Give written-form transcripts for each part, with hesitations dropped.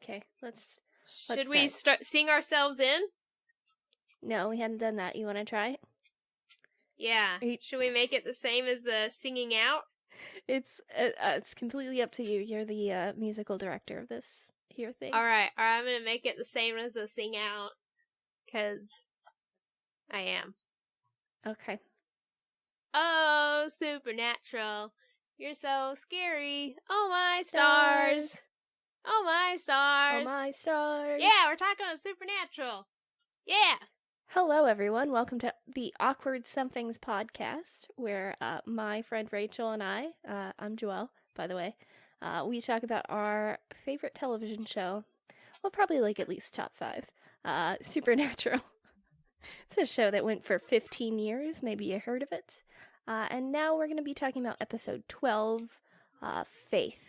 Okay, let's Should we sing ourselves in? No, we hadn't done that. You want to try? Yeah. Should we make it the same as the singing out? It's completely up to you. You're the musical director of this here thing. All right, I'm gonna make it the same as the sing out, because I am. Okay. Oh, supernatural, you're so scary. Oh my stars. Oh my stars. Oh my stars. Yeah, we're talking about supernatural. Yeah. Hello, everyone. Welcome to the Awkward Somethings podcast, where my friend Rachel and I'm Joelle, by the way, we talk about our favorite television show. Well, probably like at least top 5. Supernatural. It's a show that went for 15 years. Maybe you heard of it. And now we're going to be talking about episode 12, Faith.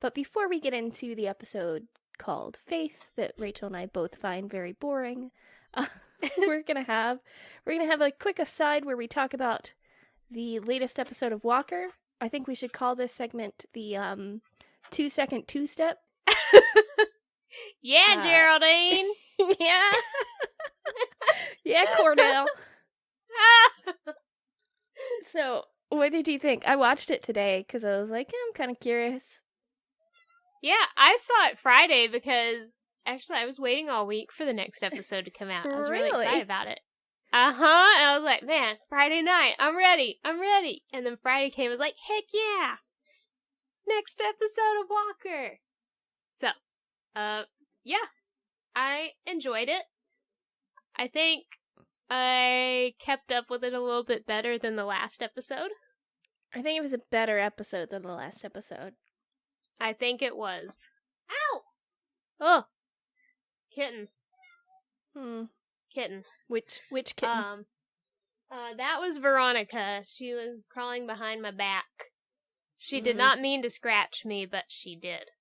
But before we get into the episode called Faith, that Rachel and I both find very boring, we're gonna have a quick aside where we talk about the latest episode of Walker. I think we should call this segment the 2-second two-step. Yeah, Geraldine. Yeah. Yeah, Cordell. So, what did you think? I watched it today because I was like, I'm kind of curious. Yeah, I saw it Friday because actually I was waiting all week for the next episode to come out. I was really excited about it. And I was like, man, Friday night, I'm ready. And then Friday came, I was like, heck yeah, next episode of Walker. So, yeah, I enjoyed it. I think I kept up with it a little bit better than the last episode. I think it was a better episode than the last episode. I think it was. Ow! Oh, kitten. Kitten. Which kitten? That was Veronica. She was crawling behind my back. She did not mean to scratch me, but she did.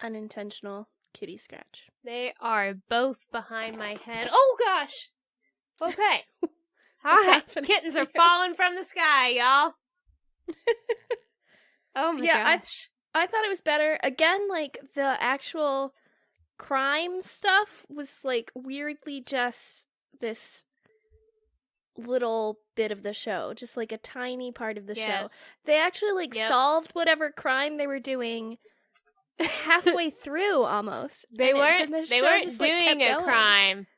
Unintentional kitty scratch. They are both behind my head. Oh gosh! Okay. Hi. Kittens are falling from the sky, y'all. Oh my gosh. I thought it was better. Again, like, the actual crime stuff was, like, weirdly just this little bit of the show. Just, like, a tiny part of the show. They actually, like, solved whatever crime they were doing halfway through, almost. They weren't doing a crime.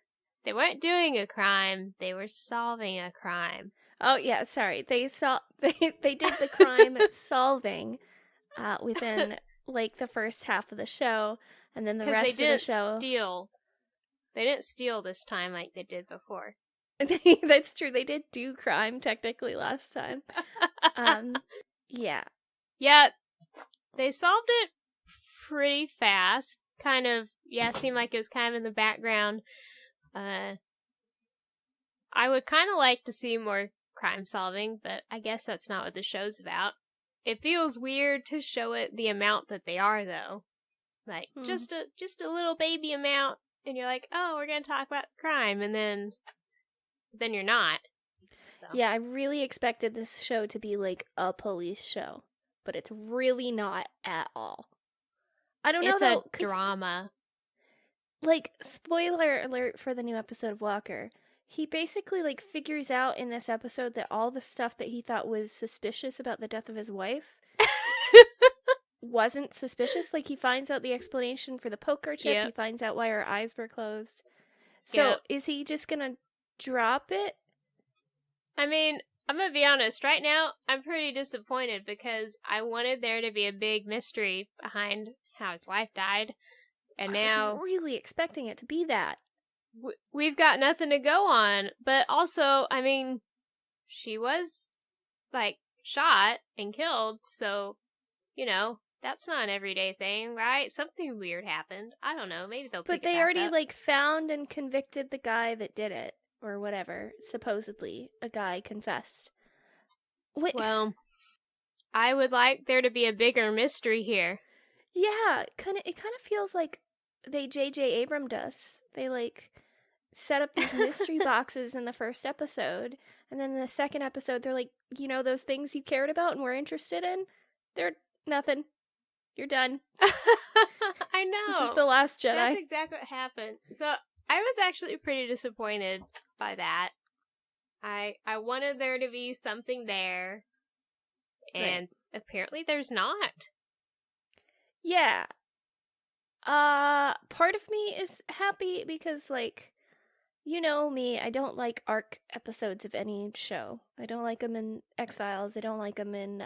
They weren't doing a crime. They were solving a crime. Oh, yeah, sorry. They did the crime solving within, like, the first half of the show, and then the rest of the show... They didn't steal this time like they did before. That's true. They did do crime, technically, last time. Yeah. Yeah, they solved it pretty fast. Kind of, seemed like it was kind of in the background. I would kind of like to see more crime solving, but I guess that's not what the show's about. It feels weird to show it the amount that they are, though. Like, just a little baby amount, and you're like, oh, we're gonna talk about crime, and then you're not. So. Yeah, I really expected this show to be, like, a police show, but it's really not at all. I don't know, though. It's a drama. Like, spoiler alert for the new episode of Walker. He basically, like, figures out in this episode that all the stuff that he thought was suspicious about the death of his wife wasn't suspicious. Like, he finds out the explanation for the poker chip. Yep. He finds out why her eyes were closed. So, Is he just gonna drop it? I mean, I'm gonna be honest. Right now, I'm pretty disappointed because I wanted there to be a big mystery behind how his wife died. And now... I was really expecting it to be that. We've got nothing to go on, but also, I mean, she was, like, shot and killed, so, you know, that's not an everyday thing, right? Something weird happened. I don't know, maybe they'll pick it back up. But they already, like, found and convicted the guy that did it, or whatever, supposedly. A guy confessed. Well, I would like there to be a bigger mystery here. Yeah, it kind of feels like they J.J. Abrams us. They, like, set up these mystery boxes in the first episode, and then in the second episode, they're like, you know, those things you cared about and were interested in? They're nothing. You're done. I I know. This is The Last Jedi. That's exactly what happened. So I was actually pretty disappointed by that. I wanted there to be something there, and apparently there's not. Yeah. Part of me is happy because, like, you know me, I don't like arc episodes of any show. I don't like them in X-Files. I don't like them in,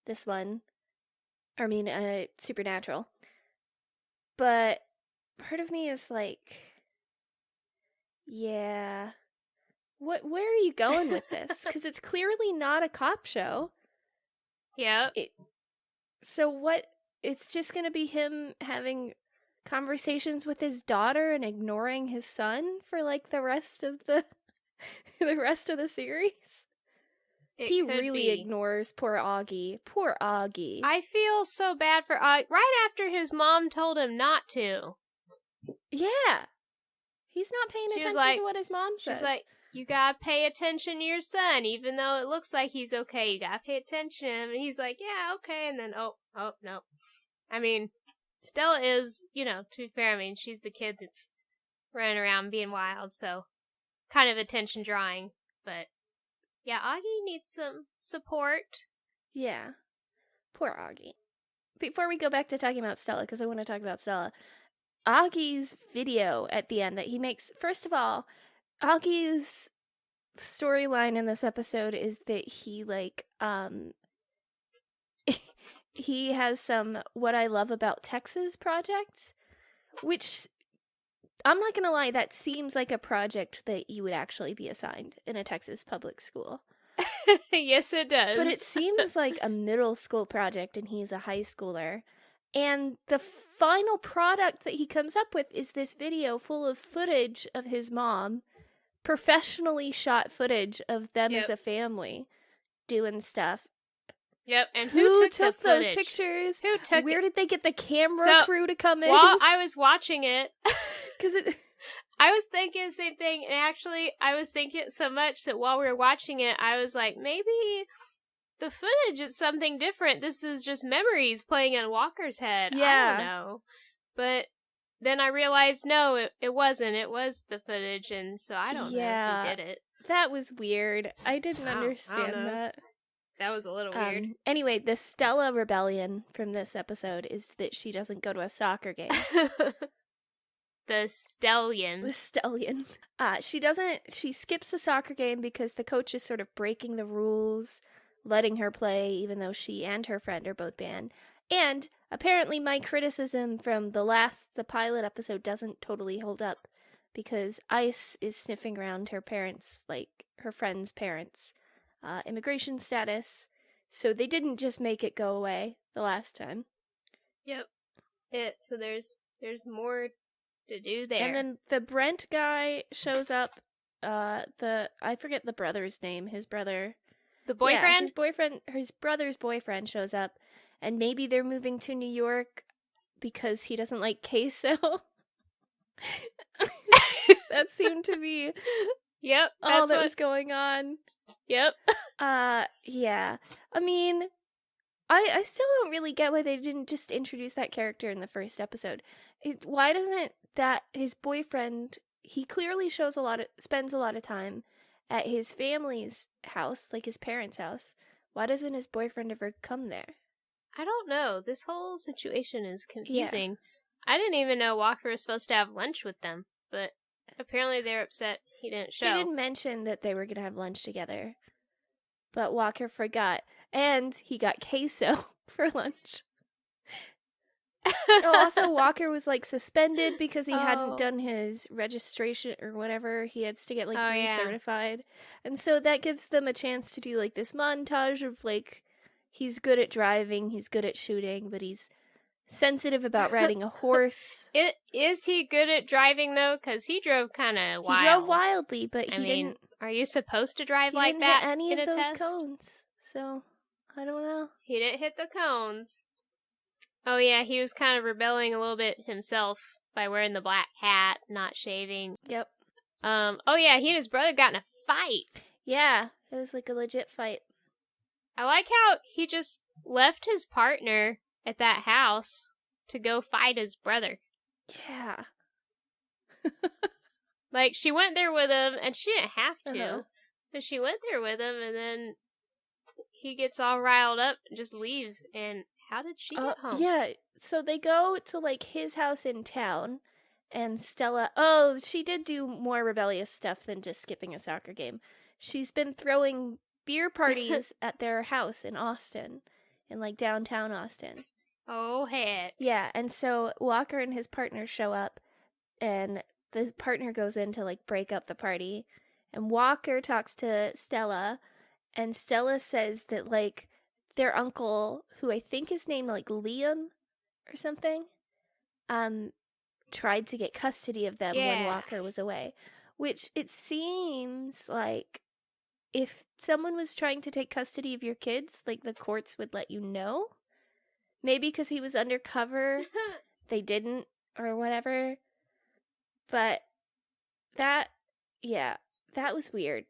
this one. Supernatural. But part of me is like, yeah, where are you going with this? Because it's clearly not a cop show. Yep. So what? It's just gonna be him having conversations with his daughter and ignoring his son for like the rest of the series. He really ignores poor Augie. Poor Augie. I feel so bad for Augie. Right after his mom told him not to. Yeah. He's not paying attention to what his mom says. She's like, you gotta pay attention to your son, even though it looks like he's okay. You gotta pay attention. And he's like, yeah, okay. And then, oh, no. I mean, Stella is, to be fair, I mean, she's the kid that's running around being wild, so kind of attention drawing. But, yeah, Augie needs some support. Yeah. Poor Augie. Before we go back to talking about Stella, because I want to talk about Stella, Augie's video at the end that he makes, first of all, Augie's storyline in this episode is that he, he has some What I Love About Texas project, which, I'm not gonna lie, that seems like a project that you would actually be assigned in a Texas public school. Yes, it does. But it seems like a middle school project, and he's a high schooler. And the final product that he comes up with is this video full of footage of his mom, professionally shot footage of them as a family doing stuff. Yep, and who took those pictures? Who took Where did they get the camera crew to come in? While I was watching it, because I was thinking the same thing, and actually, I was thinking it so much that while we were watching it, I was like, maybe the footage is something different. This is just memories playing in Walker's head. Yeah. I don't know. But then I realized, no, it wasn't. It was the footage, and so I don't know if he did it. That was weird. I didn't understand that. That was a little weird. Anyway, the Stella rebellion from this episode is that she doesn't go to a soccer game. The Stellion. The Stellion. She skips the soccer game because the coach is sort of breaking the rules, letting her play, even though she and her friend are both banned. And apparently my criticism from the pilot episode doesn't totally hold up, because ICE is sniffing around her parents, like her friend's parents' immigration status. So they didn't just make it go away the last time. Yep. So there's more to do there. And then the Brent guy shows up. I forget the brother's name. His brother. The boyfriend? Yeah, his brother's boyfriend shows up, and maybe they're moving to New York because he doesn't like queso. That seemed to be all that was going on. Yep. Yeah. I mean, I still don't really get why they didn't just introduce that character in the first episode. Why doesn't his boyfriend, he clearly spends a lot of time at his family's house, like his parents' house. Why doesn't his boyfriend ever come there? I don't know. This whole situation is confusing. Yeah. I didn't even know Walker was supposed to have lunch with them, but apparently they're upset he didn't show. They didn't mention that they were going to have lunch together, but Walker forgot, and he got queso for lunch. Also, Walker was suspended because he hadn't done his registration or whatever. He had to get recertified. And so that gives them a chance to do this montage of he's good at driving, he's good at shooting, but he's sensitive about riding a horse. Is he good at driving though? Because he drove kind of wild. He drove wildly, but he didn't. Are you supposed to drive like that? He didn't hit any in of a those test? cones. So I don't know. He didn't hit the cones. Oh yeah, he was kind of rebelling a little bit himself by wearing the black hat, not shaving. Yep. Oh yeah, he and his brother got in a fight. Yeah, it was a legit fight. I like how he just left his partner at that house. to go fight his brother. Yeah. Like, she went there with him, and she didn't have to, Uh-huh. but she went there with him, and then he gets all riled up and just leaves. And how did she get home? Yeah, so they go to, like, his house in town, and Stella... Oh, she did do more rebellious stuff than just skipping a soccer game. She's been throwing beer parties at their house in Austin, in, like, downtown Austin. Oh, heck. Yeah, and so Walker and his partner show up, and the partner goes in to, like, break up the party, and Walker talks to Stella, and Stella says that, like, their uncle, who I think is named, like, Liam or something, tried to get custody of them when Walker was away, which it seems like if someone was trying to take custody of your kids, like, the courts would let you know. Maybe because he was undercover, they didn't, or whatever. But that was weird.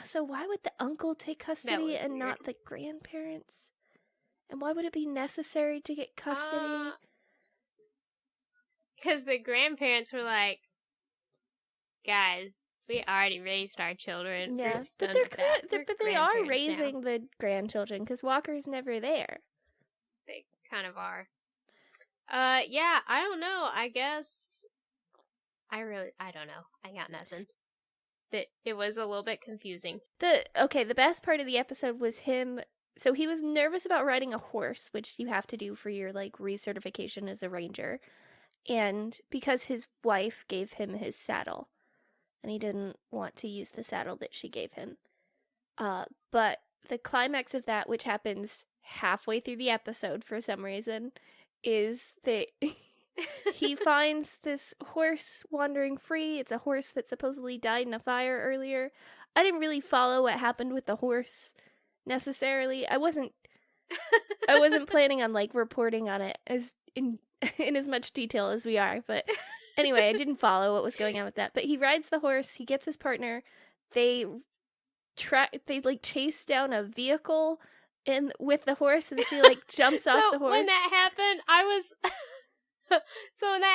So why would the uncle take custody and not the grandparents? And why would it be necessary to get custody? Because the grandparents were like, guys, we already raised our children. Yeah, but they are raising the grandchildren because Walker's never there. They kind of are. Yeah, I don't know. I guess I don't know. I got nothing. It was a little bit confusing. The best part of the episode was him. So he was nervous about riding a horse, which you have to do for your, like, recertification as a ranger. And because his wife gave him his saddle, and he didn't want to use the saddle that she gave him. But the climax of that, which happens halfway through the episode for some reason, is that he finds this horse wandering free. It's a horse that supposedly died in a fire earlier. I didn't really follow what happened with the horse necessarily. I wasn't planning on, like, reporting on it as in as much detail as we are, but anyway, I didn't follow what was going on with that. But he rides the horse, he gets his partner, they like chase down a vehicle with the horse, and she, like, jumps off the horse. When that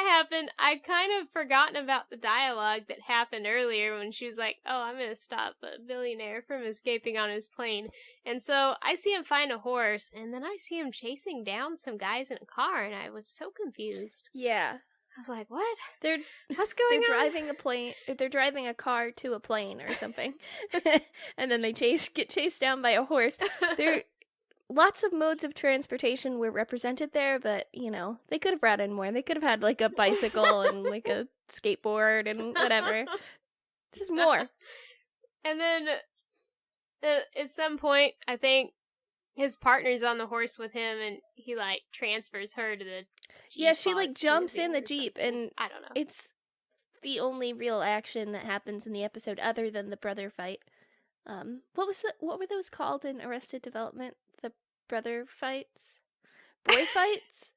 happened, I'd kind of forgotten about the dialogue that happened earlier when she was like, oh, I'm going to stop the billionaire from escaping on his plane. And so I see him find a horse, and then I see him chasing down some guys in a car, and I was so confused. Yeah. I was like, what? What's going on? They're driving a car to a plane or something. And then they get chased down by a horse. Lots of modes of transportation were represented there, but, you know, they could have brought in more. They could have had, like, a bicycle and, like, a skateboard and whatever. Just more. And then, at some point, I think his partner's on the horse with him, and he, like, transfers her to the Jeep. Yeah, she, like, jumps in the Jeep, and I don't know. It's the only real action that happens in the episode other than the brother fight. What were those called in Arrested Development? The brother fights? Boy fights?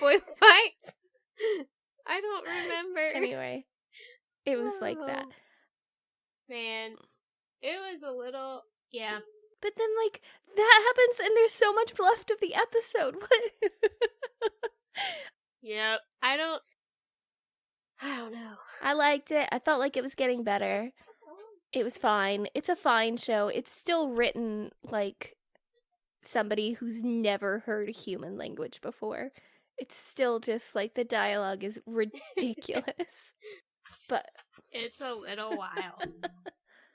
Boy fights? I don't remember. Anyway, it was like that. Man, it was a little, yeah. But then, like, that happens and there's so much left of the episode. What? Yep. I don't know. I liked it. I felt like it was getting better. It was fine. It's a fine show. It's still written like somebody who's never heard human language before. It's still just like the dialogue is ridiculous. But it's a little wild.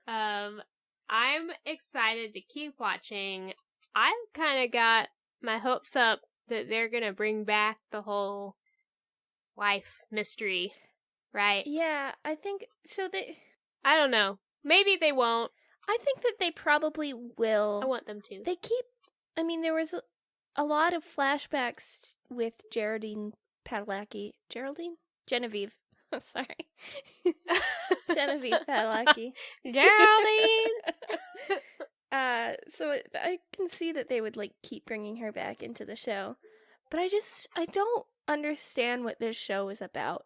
I'm excited to keep watching. I've kind of got my hopes up that they're going to bring back the whole wife mystery, right? Yeah, I think so. I don't know. Maybe they won't. I think that they probably will. I want them to. There was a lot of flashbacks with Genevieve Sorry. Genevieve Padalecki. Geraldine! So I can see that they would, like, keep bringing her back into the show. But I don't understand what this show is about.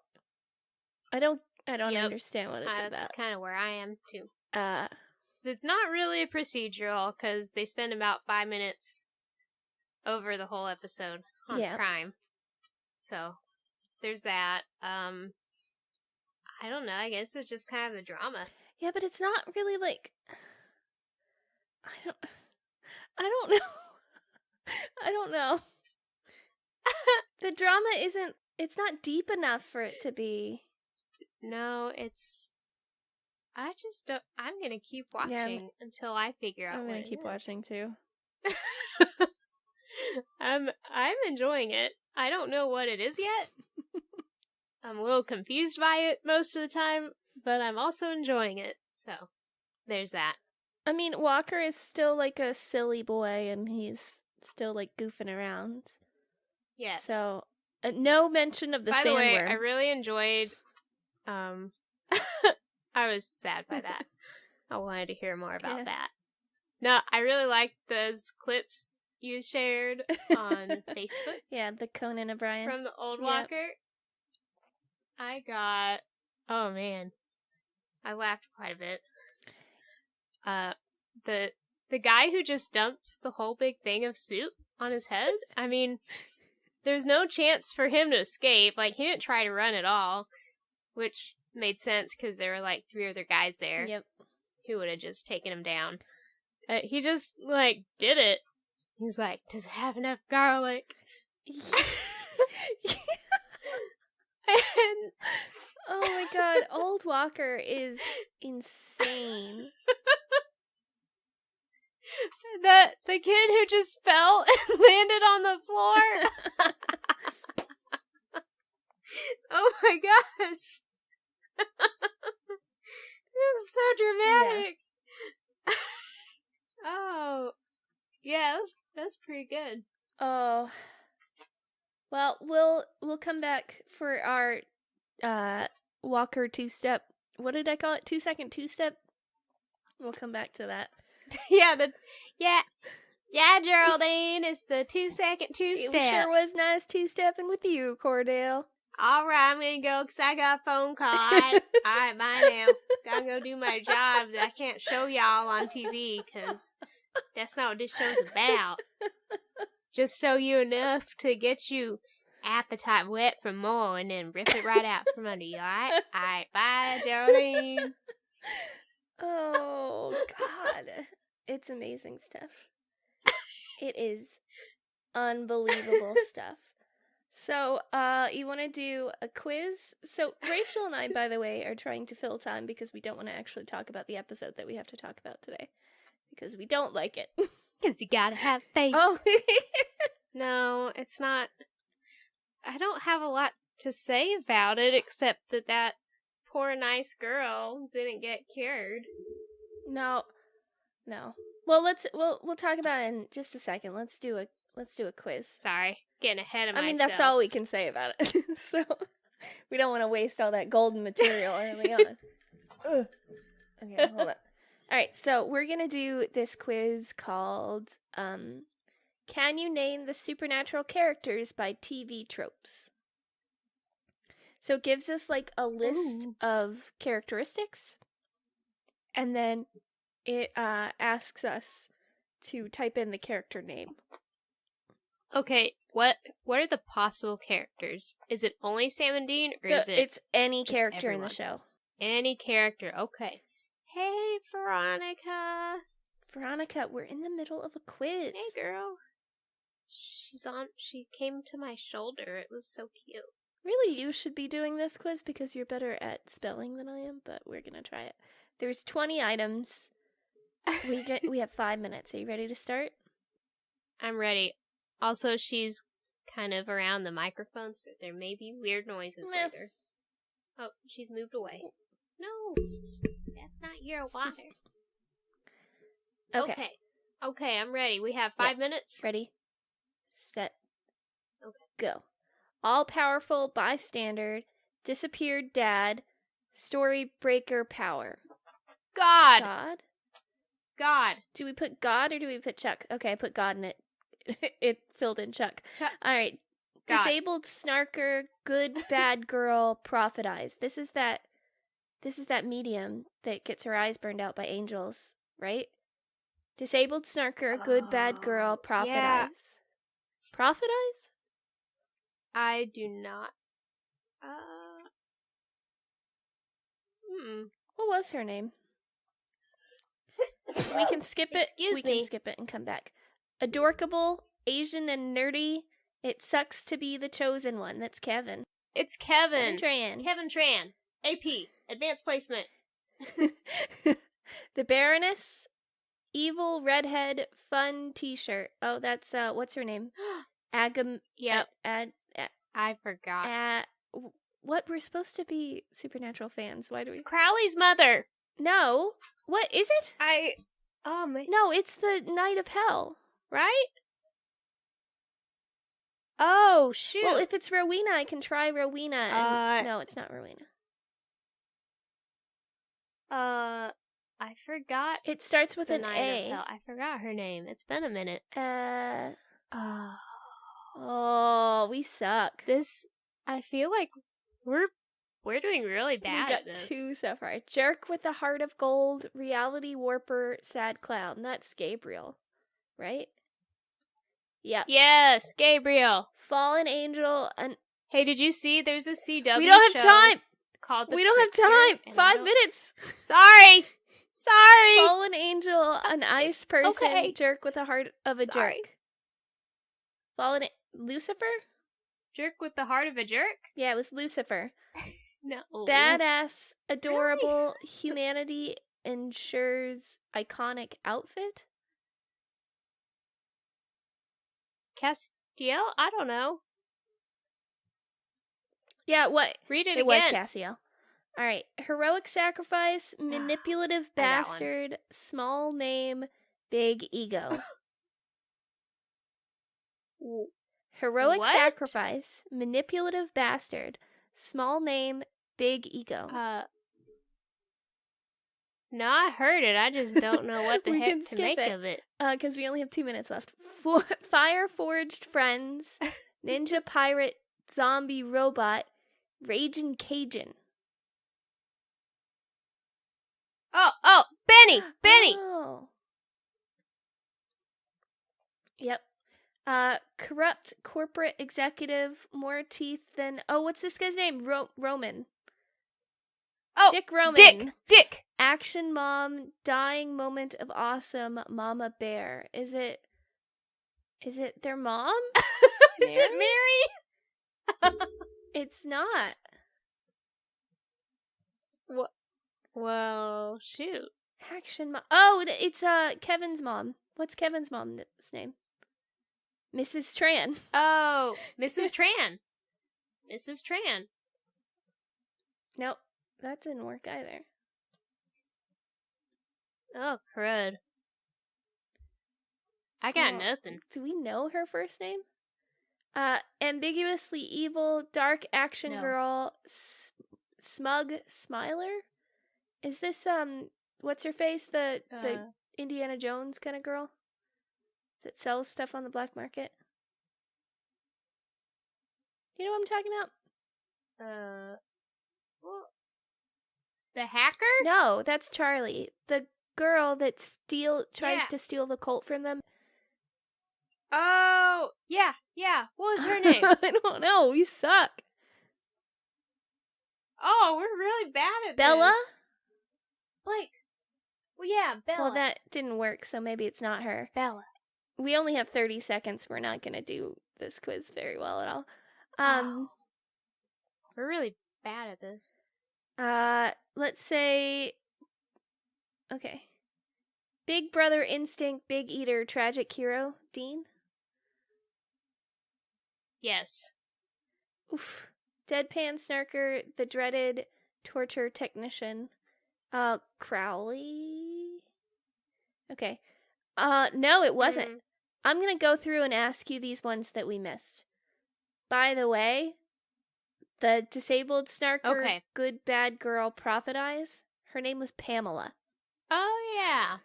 I don't understand what it's about. That's kind of where I am, too. So it's not really a procedural, because they spend about 5 minutes over the whole episode on Yeah. Prime. So there's that. I don't know. I guess it's just kind of the drama. Yeah, but it's not really like I don't know. I don't know. The drama it's not deep enough for it to be. No, I just don't. I'm gonna keep watching until I figure out. I'm gonna keep watching too. I'm enjoying it. I don't know what it is yet. I'm a little confused by it most of the time, but I'm also enjoying it. So, there's that. I mean, Walker is still like a silly boy, and he's still like goofing around. Yes. So, no mention of the sandworm. By the way, I really enjoyed. I was sad by that. I wanted to hear more about that. No, I really liked those clips you shared on Facebook. Yeah, the Conan O'Brien from the old Walker. Oh man, I laughed quite a bit. The guy who just dumps the whole big thing of soup on his head. I mean, there's no chance for him to escape. Like, he didn't try to run at all, which made sense because there were like 3 other guys there. Yep. Who would have just taken him down. He just like did it. He's like, does it have enough garlic? And oh my god, old Walker is insane. The kid who just fell and landed on the floor. Oh my gosh. It was so dramatic. Yeah. Oh. Yeah, that's pretty good. Oh. Well, we'll come back for our Walker 2-step. What did I call it? 2-second 2-step? We'll come back to that. Yeah, Geraldine, it's the 2-second 2-step. It sure was nice 2-stepping with you, Cordell. All right, I'm gonna go because I got a phone call. All right, bye now. Gotta go do my job that I can't show y'all on TV because that's not what this show's about. Just show you enough to get you appetite wet for more and then rip it right out from under you, alright? Alright, bye, Geraldine. Oh, God. It's amazing stuff. It is unbelievable stuff. So, you want to do a quiz? So, Rachel and I, by the way, are trying to fill time because we don't want to actually talk about the episode that we have to talk about today. Because we don't like it. Because you gotta have faith. Oh. No, it's not. I don't have a lot to say about it except that poor nice girl didn't get cured. No. Well, we'll talk about it in just a second. Let's do a quiz. Sorry, getting ahead of myself. I mean, that's all we can say about it. So we don't want to waste all that golden material early on. Okay, hold on. All right, so we're gonna do this quiz called "Can you name the supernatural characters by TV tropes?" So it gives us like a list of characteristics, and then it asks us to type in the character name. Okay, what are the possible characters? Is it only Sam and Dean, or is it? It's any character in the show. Any character. Okay. Hey, Veronica. Veronica, we're in the middle of a quiz. Hey, girl. She came to my shoulder. It was so cute. Really, you should be doing this quiz because you're better at spelling than I am, but we're gonna try it. There's 20 items. We have 5 minutes. Are you ready to start? I'm ready. Also, she's kind of around the microphone, so there may be weird noises later. Oh, she's moved away. No, that's not your water. Okay, I'm ready. We have 5 minutes. Ready, set, okay, go. All-powerful bystander, disappeared dad, story breaker power. God. Do we put God or do we put Chuck? Okay, I put God in it. It filled in Chuck. All right. God. Disabled snarker, good bad girl, prophet eyes. This is that medium that gets her eyes burned out by angels, right? Disabled snarker, good bad girl, prophet eyes. Prophet Eyes? I do not. What was her name? We can skip it. Excuse we me. can skip it and come back. Adorkable, Asian and nerdy. It sucks to be the chosen one. That's Kevin. It's Kevin. Tran. Kevin Tran. AP. Advanced placement. The Baroness. Evil redhead fun t-shirt. Oh, that's what's her name? Agam. Yep. I forgot. What, we're supposed to be Supernatural fans. Why do we? It's Crowley's mother. No. What is it? Oh my. No, it's the Knight of Hell. Right? Oh shoot. Well, if it's Rowena, I can try Rowena. And... no, it's not Rowena. I forgot. It starts with the an Knight A. of Hell. I forgot her name. It's been a minute. Oh, we suck. This. I feel like we're doing really bad We got at this. 2 so far. Jerk with the heart of gold, reality warper, sad clown. That's Gabriel, right? Yep. Yes, Gabriel. Fallen angel. Hey, did you see? There's a CW. We don't have show time. Called The We don't have Trickster, time. and 5 minutes. Sorry. Fallen angel, an ice person, okay. jerk with the heart of a Sorry. jerk. Lucifer? Jerk with the heart of a jerk? Yeah, it was Lucifer. No. Badass, adorable, humanity ensures iconic outfit. Castiel? I don't know. Yeah, what? Read it It was again. Cassiel. All right. Heroic sacrifice, manipulative I got one. bastard, small name, big ego. Heroic What? sacrifice, manipulative bastard, small name, big ego. No, I heard it. I just don't know what the We can heck to skip make it. of it. Because we only have 2 minutes left. Fire forged friends, ninja pirate, zombie robot, raging Cajun. Oh, Benny! Oh. Yep. Corrupt corporate executive, more teeth than... Oh, what's this guy's name? Roman. Oh, Dick Roman. Dick! Action mom, dying moment of awesome, Mama Bear. Is it their mom? Is it Mary? It's not. What? Well, shoot. Action mom. Oh, it's Kevin's mom. What's Kevin's mom's name? Mrs. Tran. Oh, Mrs. Tran. Mrs. Tran. Nope, that didn't work either. Oh, crud. I got nothing. Do we know her first name? Ambiguously evil, dark action No. girl, smug smiler? Is this, what's her face? The Indiana Jones kind of girl? That sells stuff on the black market? You know what I'm talking about? Well, the hacker? No, that's Charlie. The girl that tries Yeah. to steal the colt from them. Oh, yeah. What was her name? I don't know. We suck. Oh, we're really bad at Bella? this. Like, well, yeah, Bella. Well, that didn't work, so maybe it's not her. Bella. We only have 30 seconds. We're not going to do this quiz very well at all. We're really bad at this. Let's say, okay. Big brother instinct, big eater, tragic hero, Dean? Yes. Oof. Deadpan snarker, the dreaded torture technician, Crowley? Okay. No, it wasn't. I'm gonna go through and ask you these ones that we missed. By the way, the disabled snarker, good bad girl, Prophet Eyes, her name was Pamela. Oh, yeah.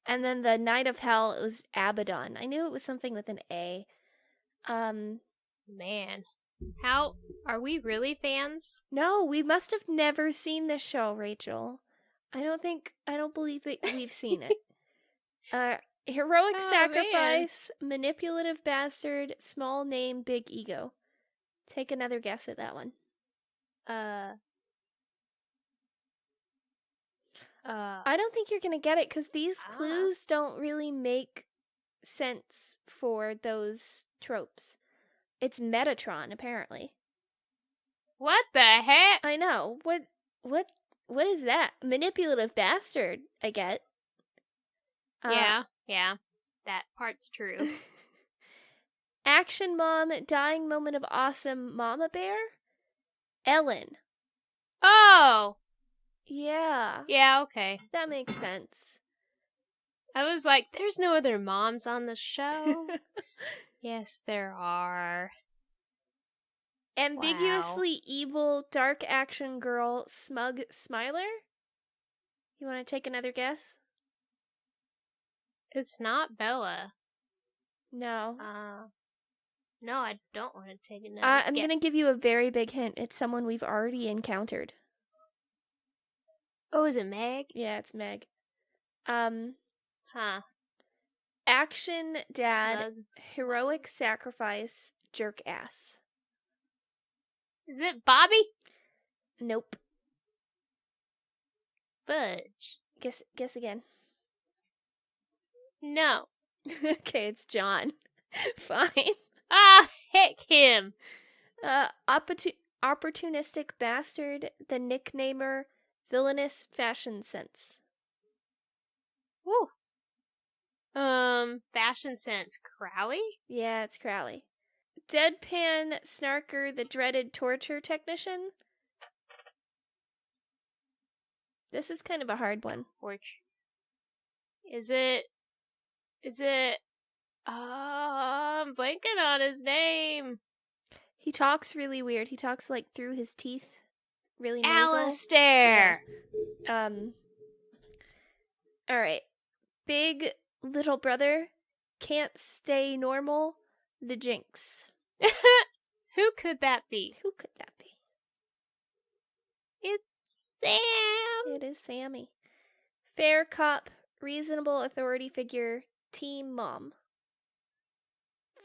And then the Knight of Hell, it was Abaddon. I knew it was something with an A. Man. How, are we really fans? No, we must have never seen this show, Rachel. I don't believe that we've seen it. Heroic Oh, sacrifice, manipulative bastard, small name, big ego. Take another guess at that one. I don't think you're gonna get it because these clues don't really make sense for those tropes. It's Metatron, apparently. What the heck? I know. What is that? Manipulative bastard, I get. Yeah. That part's true. Action mom, dying moment of awesome mama bear? Ellen. Oh! Yeah. Yeah, okay. That makes sense. I was like, there's no other moms on the show. Yes, there are. Ambiguously evil, dark action girl, smug smiler? You want to take another guess? It's not Bella. No. No, I don't want to take another I'm going to give you a very big hint. It's someone we've already encountered. Oh, is it Meg? Yeah, it's Meg. Huh. Action dad, Smug. heroic sacrifice, jerk ass. Is it Bobby? Nope. Fudge. Guess again. No. Okay, it's John. Fine. Ah, heck him. Opportunistic bastard, the nicknamer, villainous fashion sense. Woo. Fashion sense. Crowley? Yeah, it's Crowley. Deadpan snarker, the dreaded torture technician. This is kind of a hard one. Is it? I'm blanking on his name. He talks really weird. He talks like through his teeth. Really nasal. Alistair! Yeah. Alright. Big little brother. Can't stay normal. The Jinx. Who could that be? Who could that be? It's Sam! It is Sammy. Fair cop. Reasonable authority figure. Team mom.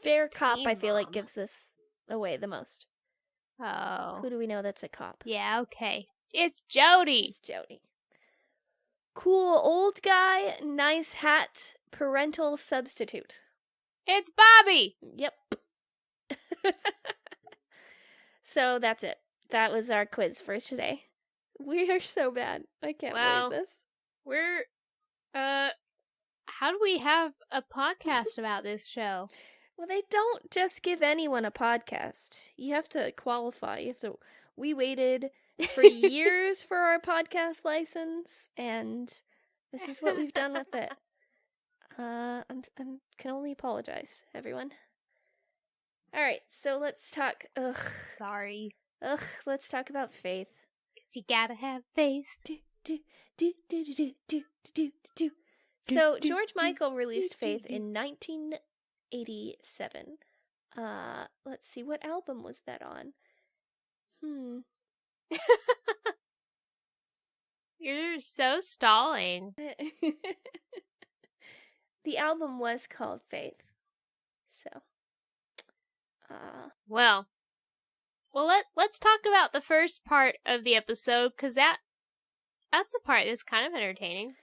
Fair cop, Team I feel like, mom. gives this away the most. Oh. Who do we know that's a cop? Yeah, okay. It's Jody! It's Jody. Cool old guy, nice hat, parental substitute. It's Bobby! Yep. So that's it. That was our quiz for today. We are so bad. I can't believe this. We're, how do we have a podcast about this show? Well, they don't just give anyone a podcast. You have to qualify. We waited for years for our podcast license, and this is what we've done with it. I can only apologize, everyone. All right, so let's talk. Sorry. Let's talk about faith. 'Cause you gotta have faith. So George Michael released Faith in 1987. Let's see, what album was that on? You're so stalling. The album was called Faith. So, Well, let's talk about the first part of the episode, because that's the part that's kind of entertaining.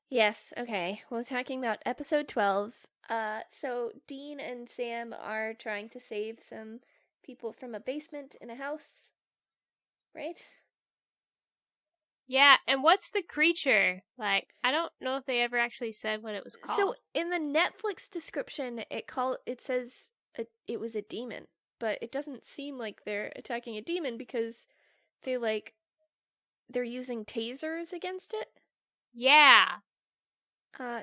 yes, okay. We're talking about episode 12. So Dean and Sam are trying to save some people from a basement in a house, right? Yeah, and what's the creature? Like, I don't know if they ever actually said what it was called. So in the Netflix description, it says it was a demon, but it doesn't seem like they're attacking a demon because they're using tasers against it. Yeah.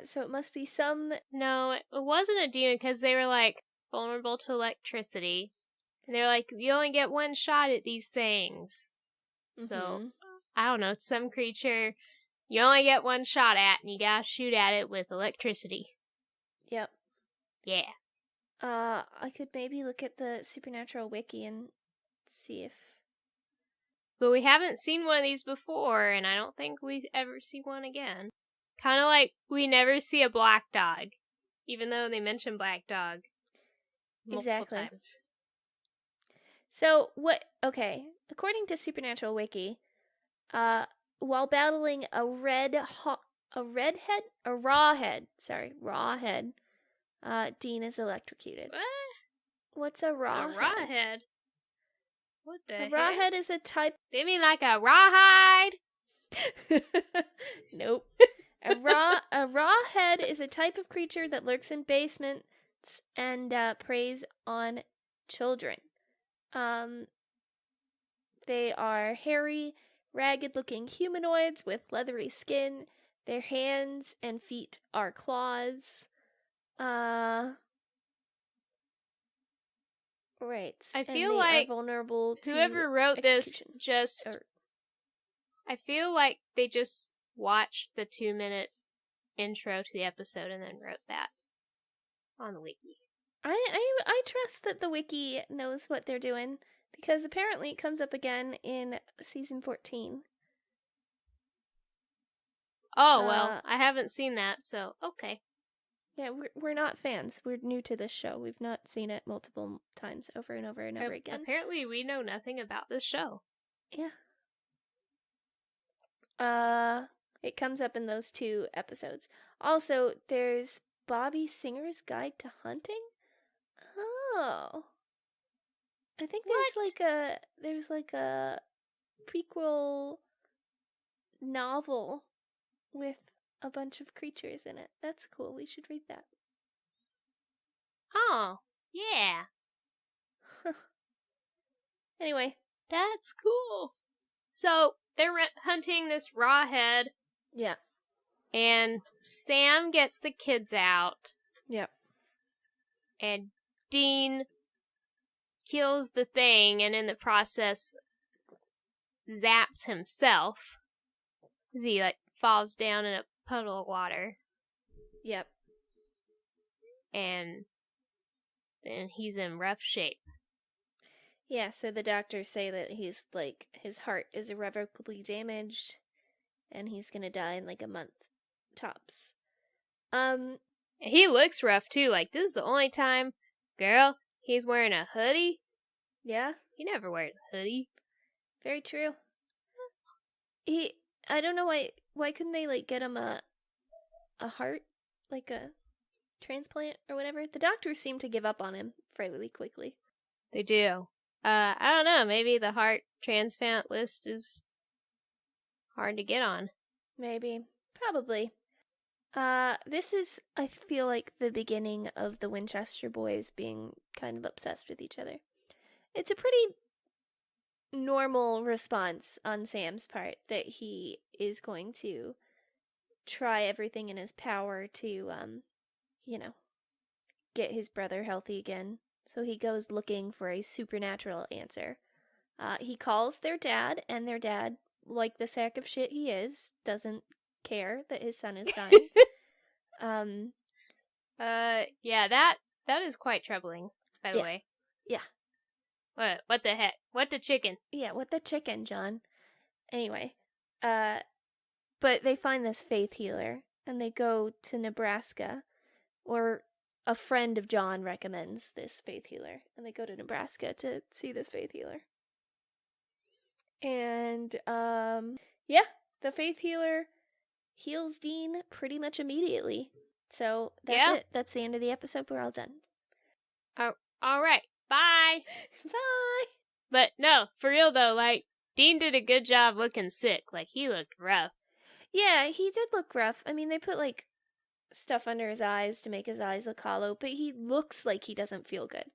So it must be some. No, it wasn't a demon because they were like vulnerable to electricity. And they're like, you only get one shot at these things. So, I don't know, it's some creature you only get one shot at and you gotta shoot at it with electricity. Yep. Yeah. I could maybe look at the Supernatural wiki and see if. But we haven't seen one of these before, and I don't think we ever see one again. Kind of like we never see a black dog. even though they mention Black Dog multiple times. So, according to Supernatural Wiki, while battling a rawhead, Dean is electrocuted. What? What's a rawhead? A rawhead? What the heck? A rawhead is a type... They mean like a rawhide? Nope. A rawhead is a type of creature that lurks in basements and preys on children. They are hairy, ragged-looking humanoids with leathery skin. Their hands and feet are claws. Right. I feel like vulnerable to whoever wrote this execution. I feel like they just watched the 2-minute intro to the episode and then wrote that on the wiki. I trust that the wiki knows what they're doing, because apparently it comes up again in season 14. Oh, well, I haven't seen that, so okay. Yeah, we're not fans. We're new to this show. We've not seen it multiple times over and over and over again. Apparently we know nothing about this show. Yeah. It comes up in those 2 episodes. Also, there's Bobby Singer's Guide to Hunting. Oh. I think there's like a prequel novel with a bunch of creatures in it. That's cool. We should read that. Oh, yeah. Anyway. That's cool. So, they're hunting this rawhead. Yeah. And Sam gets the kids out. Yep. And Dean kills the thing, and in the process zaps himself as he falls down in a puddle of water. Yep. And then he's in rough shape. Yeah, so the doctors say that he's his heart is irrevocably damaged and he's gonna die in a month tops. He looks rough too. This is the only time, girl, he's wearing a hoodie. Yeah? He never wears a hoodie. Very true. I don't know why couldn't they get him a heart, a transplant or whatever? The doctors seem to give up on him fairly quickly. They do. I don't know, maybe the heart transplant list is hard to get on. Maybe. Probably. This is, I feel like, the beginning of the Winchester boys being kind of obsessed with each other. It's a pretty normal response on Sam's part that he is going to try everything in his power to, get his brother healthy again. So he goes looking for a supernatural answer. He calls their dad, and their dad, like the sack of shit he is, doesn't care that his son is dying. Yeah, that is quite troubling, by the way. Yeah. What the heck? What the chicken? Yeah, what the chicken, John? Anyway, but they find this faith healer, and they go to Nebraska, or a friend of John recommends this faith healer, and they go to Nebraska to see this faith healer. And, yeah, the faith healer heals Dean pretty much immediately. So, that's it. That's the end of the episode. We're all done. Oh, all right. Bye. Bye. But no, for real though, Dean did a good job looking sick. He looked rough. Yeah, he did look rough. I mean, they put, stuff under his eyes to make his eyes look hollow, but he looks like he doesn't feel good.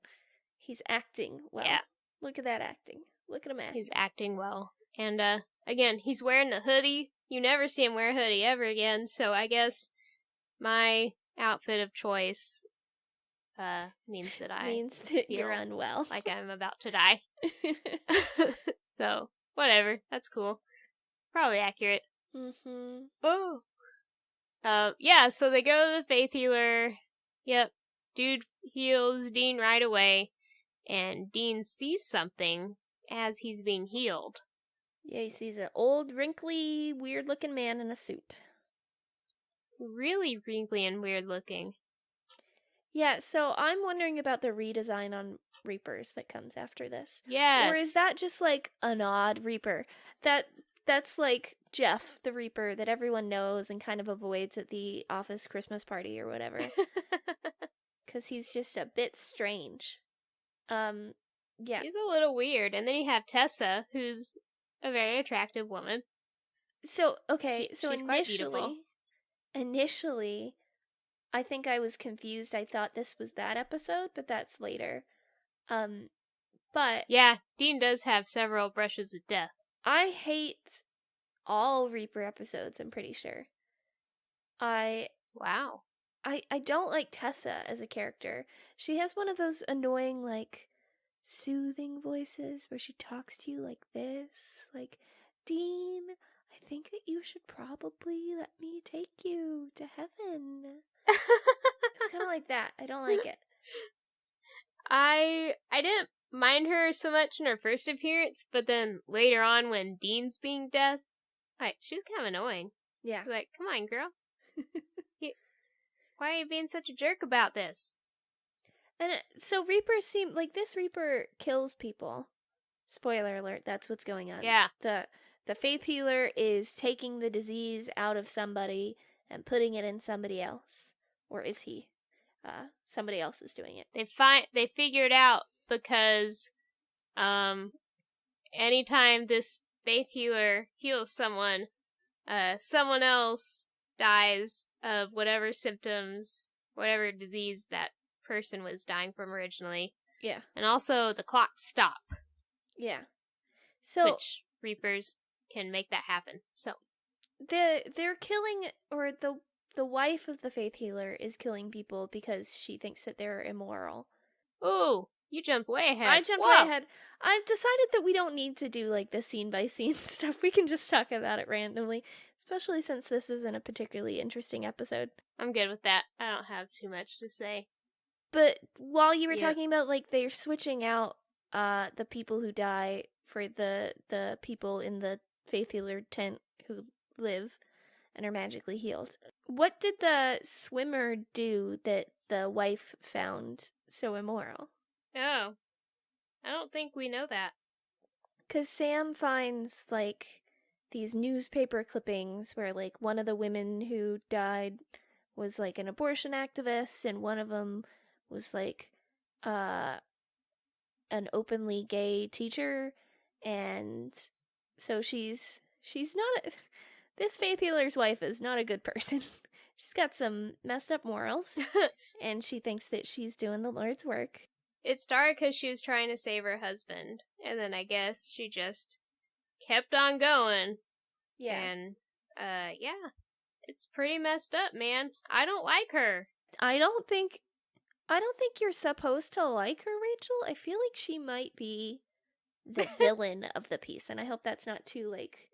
He's acting well. Yeah. Look at that acting. Look at him act. He's acting well. And, again, he's wearing the hoodie. You never see him wear a hoodie ever again, so I guess my outfit of choice, means that you're unwell. Like I'm about to die. So, whatever. That's cool. Probably accurate. Mm-hmm. Oh. Yeah, so they go to the faith healer. Yep. Dude heals Dean right away. And Dean sees something as he's being healed. Yeah, he sees an old, wrinkly, weird-looking man in a suit. Really wrinkly and weird looking. Yeah, so I'm wondering about the redesign on Reapers that comes after this. Yes. Or is that just like an odd Reaper? That's like Jeff, the Reaper that everyone knows and kind of avoids at the office Christmas party or whatever. Because he's just a bit strange. Yeah. He's a little weird. And then you have Tessa, who's a very attractive woman. So, okay, so she's quite beautiful. initially, I think I was confused. I thought this was that episode, but that's later. But yeah, Dean does have several brushes with death. I hate all Reaper episodes, I'm pretty sure. Wow. I don't like Tessa as a character. She has one of those annoying, like, soothing voices where she talks to you like this. Like, Dean, I think that you should probably let me take you to heaven. It's kind of like that. I don't like it. I didn't mind her so much in her first appearance, but then later on when Dean's being death, she was kind of annoying. Yeah. Like, come on, girl. Why are you being such a jerk about this? And so Reapers seem like this Reaper kills people. Spoiler alert, that's what's going on. Yeah. The faith healer is taking the disease out of somebody and putting it in somebody else. Or is he? Somebody else is doing it. They figure it out because anytime this faith healer heals someone else dies of whatever symptoms, whatever disease that person was dying from originally. Yeah. And also the clocks stop. Yeah. So which Reapers can make that happen. So they're killing, or the wife of the faith healer is killing people because she thinks that they're immoral. Ooh, you jumped way ahead. I jumped way ahead. I've decided that we don't need to do like the scene by scene stuff. We can just talk about it randomly. Especially since this isn't a particularly interesting episode. I'm good with that. I don't have too much to say. But while you were talking about, like, they're switching out the people who die for the people in the faith healer tent who live and are magically healed. What did the swimmer do that the wife found so immoral? Oh, I don't think we know that. 'Cause Sam finds, like, these newspaper clippings where, like, one of the women who died was, like, an abortion activist, and one of them was, like, an openly gay teacher, and so she's not this faith healer's wife is not a good person. She's got some messed up morals, and she thinks that she's doing the Lord's work. It started because she was trying to save her husband, and then I guess she just kept on going. Yeah. And, yeah. It's pretty messed up, man. I don't like her. I don't think you're supposed to like her, Rachel. I feel like she might be the villain of the piece, and I hope that's not too, like,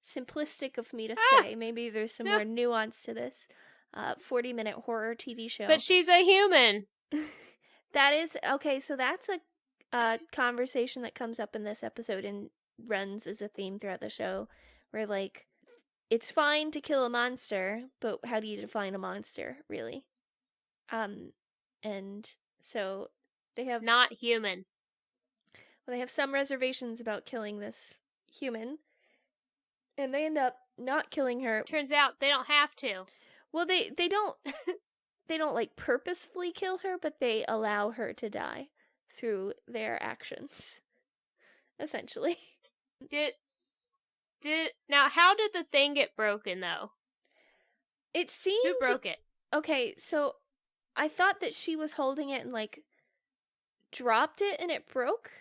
simplistic of me to say. Maybe there's some more nuance to this 40-minute horror TV show. But she's a human. That is, okay, so that's a conversation that comes up in this episode and runs as a theme throughout the show, where, like, it's fine to kill a monster, but how do you define a monster, really? And so they have... Not human. Well, they have some reservations about killing this human, and they end up not killing her. Turns out they don't have to. Well, they don't... They don't, like, purposefully kill her, but they allow her to die through their actions, essentially. Now, how did the thing get broken, though? It seemed... Who broke it? Okay, so I thought that she was holding it and, like, dropped it and it broke.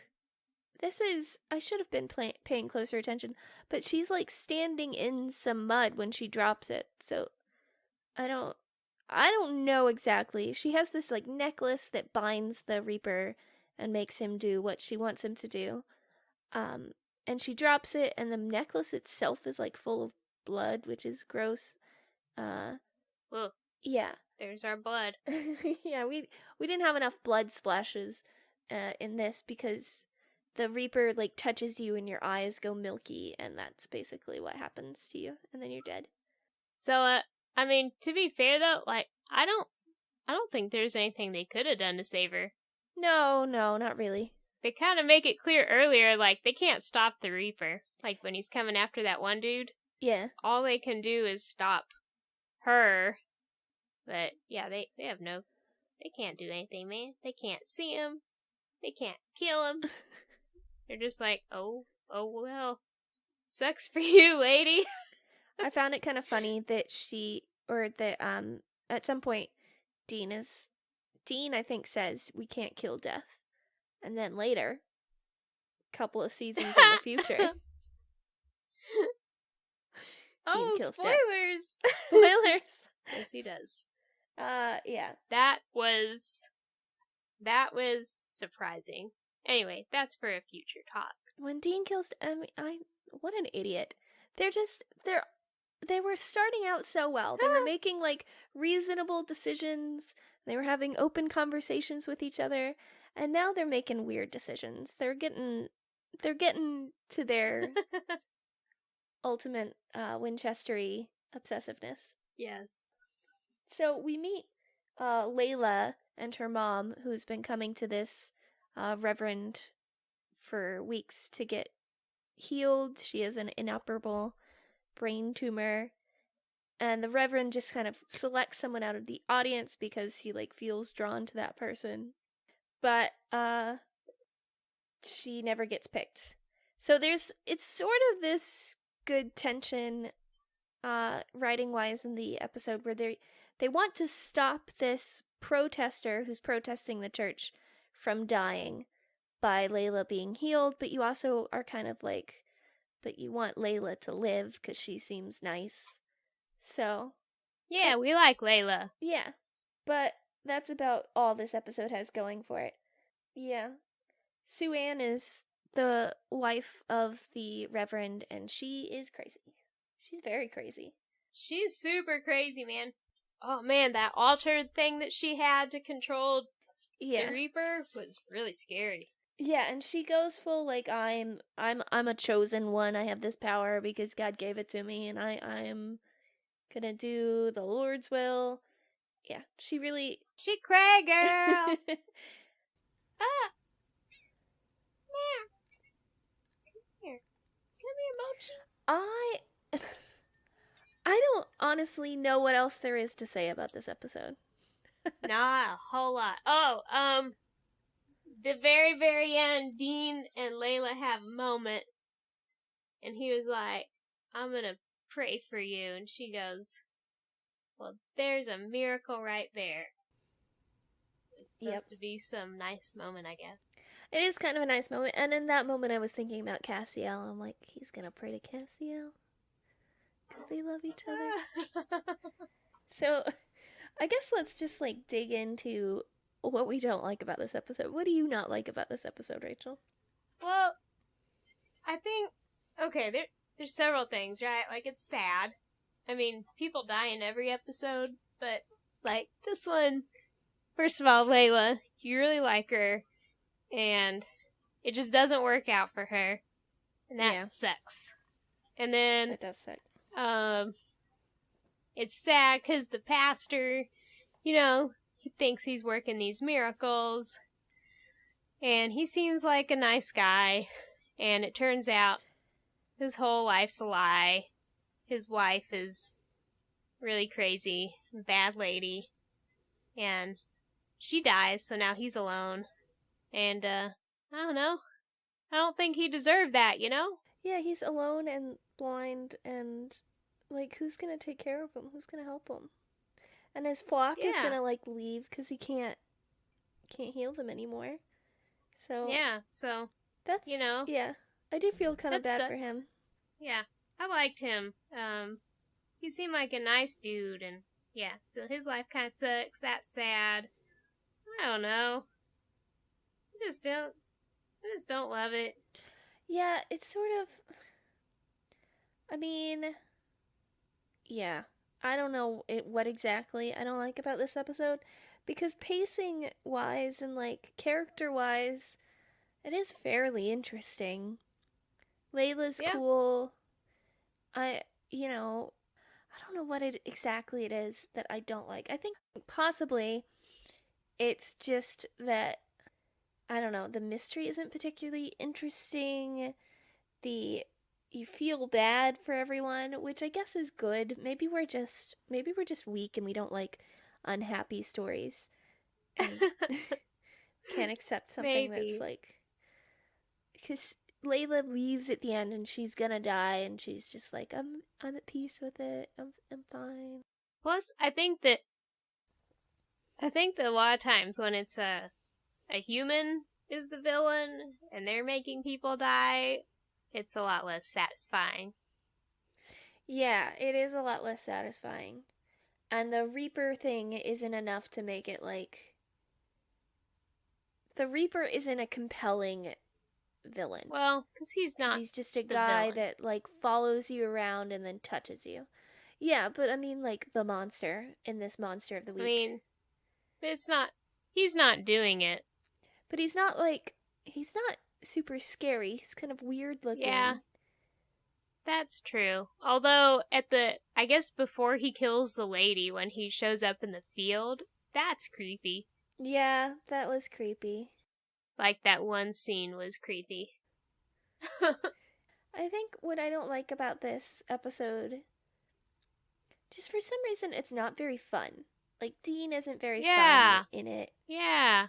I should have been paying closer attention, but she's, like, standing in some mud when she drops it, so I don't know exactly. She has this, like, necklace that binds the Reaper and makes him do what she wants him to do. And she drops it, and the necklace itself is, like, full of blood, which is gross. Whoa. Yeah. There's our blood. Yeah, we didn't have enough blood splashes in this because the Reaper, like, touches you and your eyes go milky, and that's basically what happens to you, and then you're dead. So, I mean, to be fair, though, like, I don't I don't think there's anything they could have done to save her. No, not really. They kind of make it clear earlier, like, they can't stop the Reaper. Like, when he's coming after that one dude, Yeah. all they can do is stop her. But, yeah, they have no... They can't do anything, man. They can't see him. They can't kill him. They're just like, oh well. Sucks for you, lady. I found it kind of funny that at some point, Dean, I think, says, we can't kill death. And then later, couple of seasons in the future, oh, kills spoilers! Spoilers! Yes, he does. Yeah. That was surprising. Anyway, that's for a future talk. When Dean kills, what an idiot. They were starting out so well. They were making, like, reasonable decisions. They were having open conversations with each other. And now they're making weird decisions. They're getting to their ultimate Winchestery obsessiveness. Yes. So we meet Layla and her mom, who's been coming to this reverend for weeks to get healed. She has an inoperable brain tumor. And the reverend just kind of selects someone out of the audience because he, like, feels drawn to that person. But she never gets picked. So it's sort of this good tension writing wise in the episode where they want to stop this protester who's protesting the church from dying by Layla being healed, but you also are kind of like, but you want Layla to live because she seems nice. So yeah, we like Layla. Yeah, but that's about all this episode has going for it. Yeah. Sue Ann is the wife of the Reverend, and she is crazy. She's very crazy. She's super crazy, man. Oh man, that altered thing that she had to control the Reaper was really scary. Yeah, and she goes full like I'm a chosen one. I have this power because God gave it to me, and I am gonna do the Lord's will. Yeah, she cray girl. Come here, Mochi. I don't honestly know what else there is to say about this episode. Not a whole lot. Oh, the very, very end, Dean and Layla have a moment, and he was like, I'm gonna pray for you, and she goes, well, there's a miracle right there. It's supposed to be some nice moment, I guess. It is kind of a nice moment, and in that moment I was thinking about Cassiel. I'm like, he's gonna pray to Cassiel because they love each other. So, I guess let's just, like, dig into what we don't like about this episode. What do you not like about this episode, Rachel? Well, I think, okay, there's several things, right? Like, it's sad. I mean, people die in every episode, but, like, this one, first of all, Layla, you really like her, and it just doesn't work out for her, and that sucks. And then it does suck. It's sad because the pastor, you know, he thinks he's working these miracles, and he seems like a nice guy, and it turns out his whole life's a lie. His wife is really crazy, bad lady, and she dies, so now he's alone. And, I don't know. I don't think he deserved that, you know? Yeah, he's alone and blind, and, like, who's gonna take care of him? Who's gonna help him? And his flock is gonna, like, leave because he can't heal them anymore. So yeah, so that's, you know, yeah, I do feel kind of bad sucks for him. Yeah, I liked him. He seemed like a nice dude, and yeah, so his life kind of sucks. That's sad. I don't know. I just don't love it. Yeah, it's sort of, I mean, yeah, I don't know what exactly I don't like about this episode, because pacing wise and, like, character wise, it is fairly interesting. Layla's cool. I don't know what exactly it is that I don't like. I think possibly It's just that, I don't know, the mystery isn't particularly interesting. You feel bad for everyone, which I guess is good. Maybe we're just weak and we don't like unhappy stories and can't accept something that's Maybe. like, because Layla leaves at the end and she's gonna die and she's just like, I'm at peace with it. I'm fine. Plus, I think that a lot of times when it's a human is the villain and they're making people die, it's a lot less satisfying. Yeah, it is a lot less satisfying. And the Reaper thing isn't enough to make it like, the Reaper isn't a compelling villain. Well, because he's Because not he's just a the guy villain. that like follows you around and then touches you. Yeah, but I mean like the monster in this Monster of the I Week. mean, it's not. He's not doing it. But he's not super scary. He's kind of weird looking. Yeah, that's true. Although I guess before he kills the lady, when he shows up in the field, that's creepy. Yeah, that was creepy. Like that one scene was creepy. I think what I don't like about this episode, just for some reason, it's not very fun. Like, Dean isn't very Yeah. fun in it. Yeah.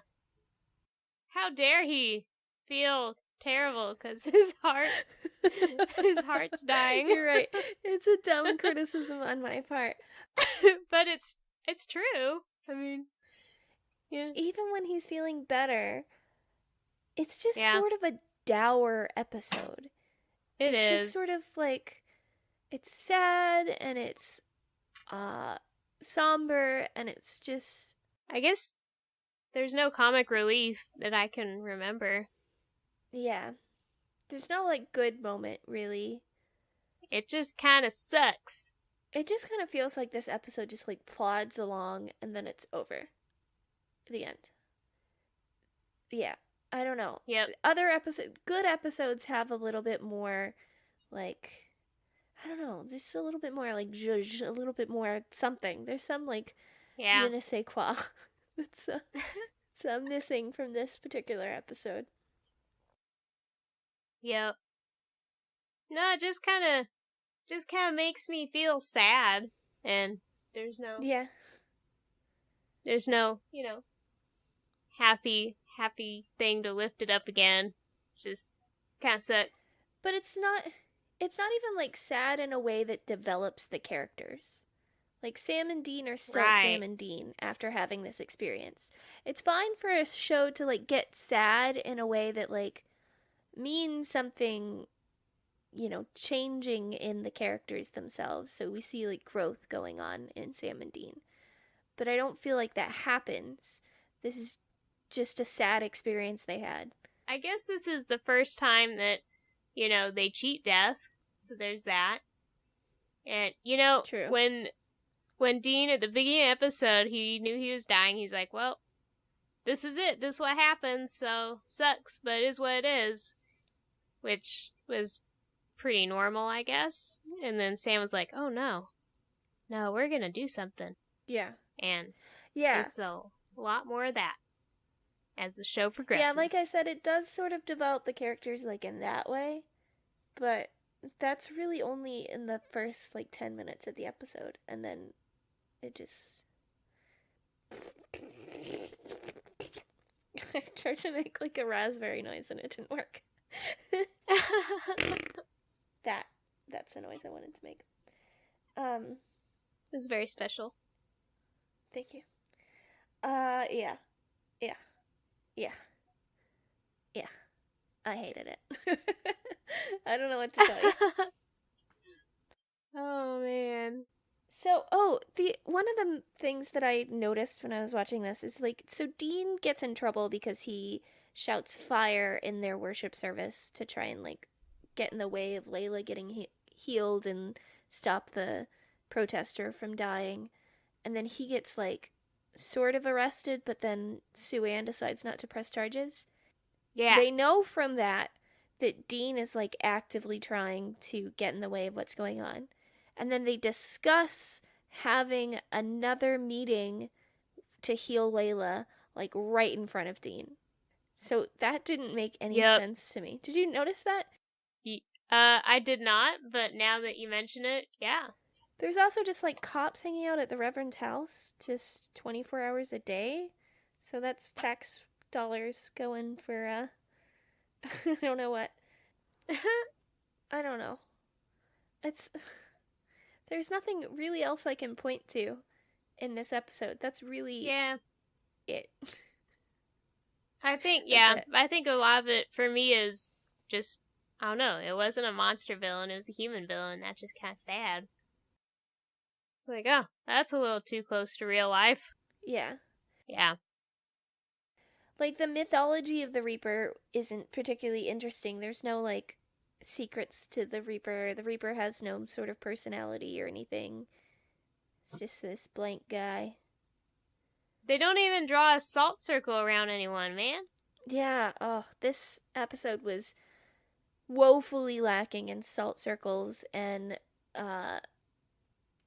How dare he feel terrible because his heart's dying. You're right. It's a dumb criticism on my part. But it's true. I mean, yeah. Even when he's feeling better, it's just Yeah. sort of a dour episode. It's just sort of like, it's sad and it's somber and it's just, I guess there's no comic relief that I can remember. yeah. There's no like good moment really. It just kind of sucks. It just kind of feels like this episode just like plods along and then it's over. The end. Yeah. I don't know. Yep. Good episodes have a little bit more, like, I don't know, just a little bit more, like, zhuzh, a little bit more something. There's some, like, Yeah. je ne sais quoi that's missing from this particular episode. Yep. No, it just kind of makes me feel sad, and there's no happy thing to lift it up again. Just kind of sucks. But it's not even like sad in a way that develops the characters. Like, Sam and Dean are still Right. Sam and Dean after having this experience. It's fine for a show to like get sad in a way that like means something, changing in the characters themselves. So we see like growth going on in Sam and Dean. But I don't feel like that happens. This is just a sad experience they had. I guess this is the first time that, they cheat death. So there's that. And, True. when Dean, at the beginning of the episode, he knew he was dying, he's like, well, this is it. This is what happens. So, sucks, but it is what it is. Which was pretty normal, I guess. And then Sam was like, oh, no, we're going to do something. Yeah. And yeah, it's a lot more of that as the show progresses. Yeah, like I said, it does sort of develop the characters like in that way. But that's really only in the first like 10 minutes of the episode. And then it just... I tried to make like a raspberry noise and it didn't work. That's the noise I wanted to make. It was very special. Thank you. Yeah. I hated it. I don't know what to tell you. Oh, man. So, one of the things that I noticed when I was watching this is like, so Dean gets in trouble because he shouts fire in their worship service to try and like get in the way of Layla getting healed and stop the protester from dying. And then he gets like sort of arrested, but then Sue-Ann decides not to press charges. Yeah. They know from that Dean is like actively trying to get in the way of what's going on. And then they discuss having another meeting to heal Layla like right in front of Dean. So that didn't make any Yep. sense to me. Did you notice that? I did not, but now that you mention it, yeah. There's also just like cops hanging out at the Reverend's house just 24 hours a day. So that's tax dollars going for, I don't know what. I don't know. It's. There's nothing really else I can point to in this episode. That's really Yeah. it. I think, That's it. I think a lot of it for me is just, I don't know, it wasn't a monster villain, it was a human villain, and that's just kind of sad. It's like, oh, that's a little too close to real life. Yeah. Yeah. Like, the mythology of the Reaper isn't particularly interesting. There's no, like, secrets to the Reaper. The Reaper has no sort of personality or anything. It's just this blank guy. They don't even draw a salt circle around anyone, man. Yeah, oh, this episode was woefully lacking in salt circles and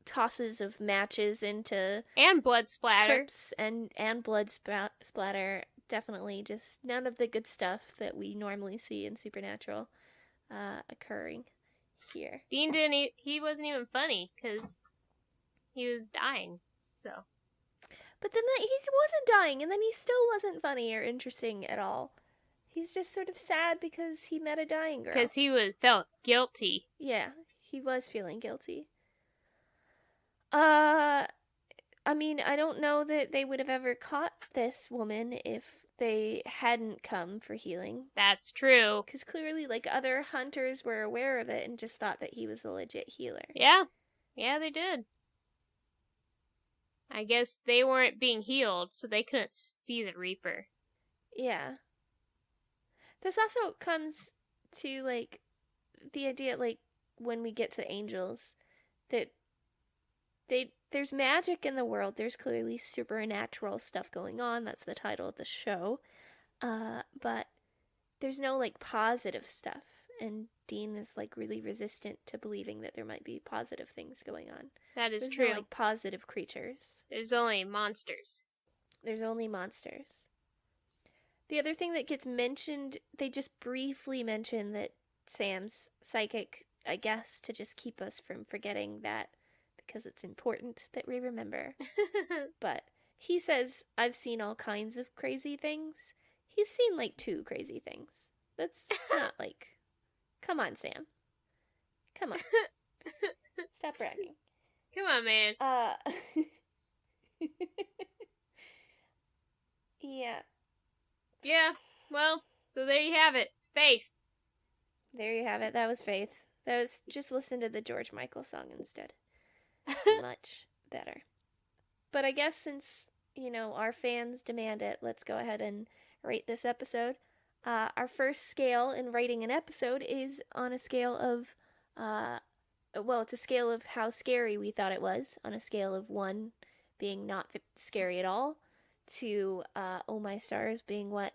tosses of matches into And blood splatter. crypts and blood splatter. Definitely just none of the good stuff that we normally see in Supernatural occurring here. Dean he wasn't even funny because he was dying, so. But then he wasn't dying, and then he still wasn't funny or interesting at all. He's just sort of sad because he met a dying girl. Because he felt guilty. Yeah, he was feeling guilty. I mean, I don't know that they would have ever caught this woman if they hadn't come for healing. That's true. Because clearly, like, other hunters were aware of it and just thought that he was a legit healer. Yeah. Yeah, they did. I guess they weren't being healed, so they couldn't see the Reaper. Yeah. This also comes to, like, the idea, like, when we get to angels, that there's magic in the world. There's clearly supernatural stuff going on. That's the title of the show. But there's no, like, positive stuff. And Dean is, like, really resistant to believing that there might be positive things going on. That is There's true. no, like, positive creatures. There's only monsters. There's only monsters. The other thing that gets mentioned, they just briefly mention that Sam's psychic, I guess, to just keep us from forgetting that, because it's important that we remember. But he says, I've seen all kinds of crazy things. He's seen, like, 2 crazy things. That's not, like... Come on, Sam. Come on. Stop bragging. Come on, man. Yeah. Yeah, well, so there you have it. Faith. There you have it. That was Faith. That was... Just listen to the George Michael song instead. Much better. But I guess since, you know, our fans demand it, let's go ahead and rate this episode. Our first scale in rating an episode is on a scale of, well, it's a scale of how scary we thought it was, on a scale of 1 being not scary at all, to, oh my stars being what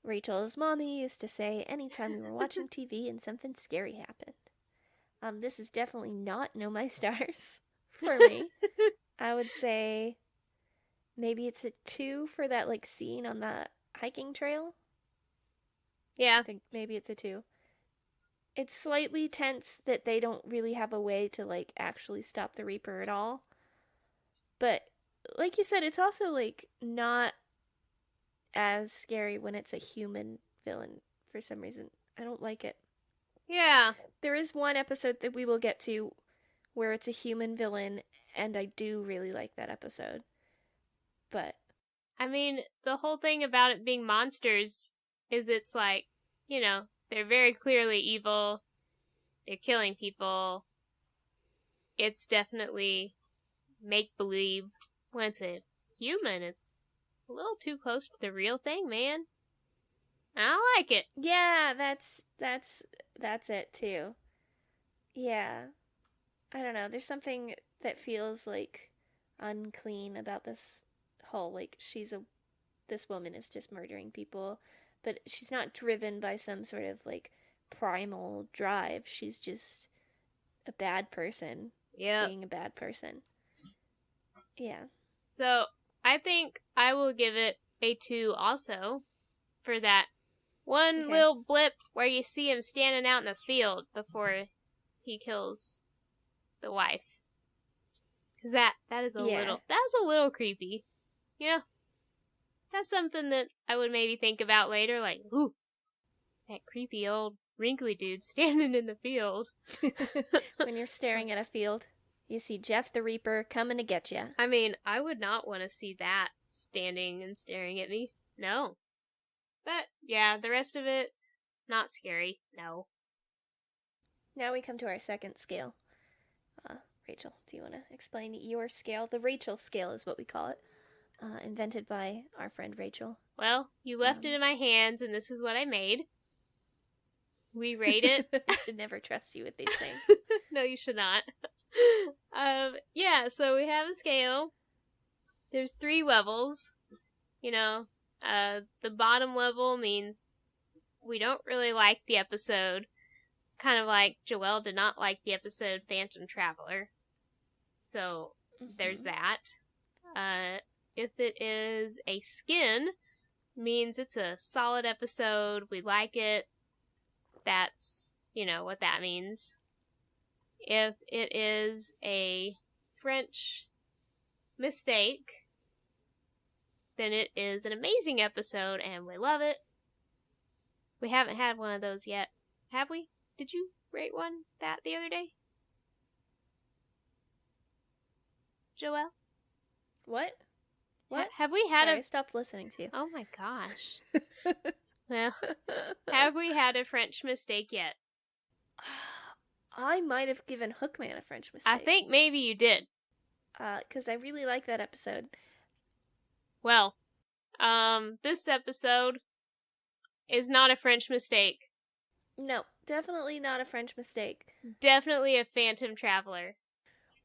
Rachel's mommy used to say anytime we were watching TV and something scary happened. This is definitely not no my stars for me. I would say maybe it's a 2 for that, like, scene on the hiking trail. Yeah. I think maybe it's a 2. It's slightly tense that they don't really have a way to, like, actually stop the Reaper at all. But, like you said, it's also, like, not as scary when it's a human villain for some reason. I don't like it. Yeah. There is one episode that we will get to where it's a human villain, and I do really like that episode. But... I mean, the whole thing about it being monsters is it's like, you know, they're very clearly evil. They're killing people. It's definitely make-believe. When it's a human, it's a little too close to the real thing, man. I don't like it. Yeah, that's it too. Yeah. I don't know, there's something that feels, like, unclean about this whole, like, this woman is just murdering people, but she's not driven by some sort of, like, primal drive. She's just a bad person. Yeah. Being a bad person. Yeah. So, I think I will give it A2 also for that one Okay. little blip where you see him standing out in the field before he kills the wife. Because that is a little creepy. Yeah. That's something that I would maybe think about later, like, ooh, that creepy old wrinkly dude standing in the field. When you're staring at a field, you see Jeff the Reaper coming to get you. I mean, I would not want to see that standing and staring at me. No. But, yeah, the rest of it, not scary. No. Now we come to our second scale. Rachel, do you want to explain your scale? The Rachel scale is what we call it. Invented by our friend Rachel. Well, you left it in my hands, and this is what I made. We rate it. I should never trust you with these things. No, you should not. Yeah, so we have a scale. There's 3 levels. You know, the bottom level means we don't really like the episode. Kind of like Joelle did not like the episode Phantom Traveler. So, there's that. If it is a skin, means it's a solid episode. We like it. That's, what that means. If it is a French mistake, then it is an amazing episode and we love it. We haven't had one of those yet. Have we? Did you rate one that the other day? Joelle? What? Have we had Sorry, I stopped listening to you. Oh my gosh. Well, have we had a French mistake yet? I might have given Hookman a French mistake. I think maybe you did. Because I really like that episode. Well, this episode is not a French mistake. No, definitely not a French mistake. It's definitely a Phantom Traveler.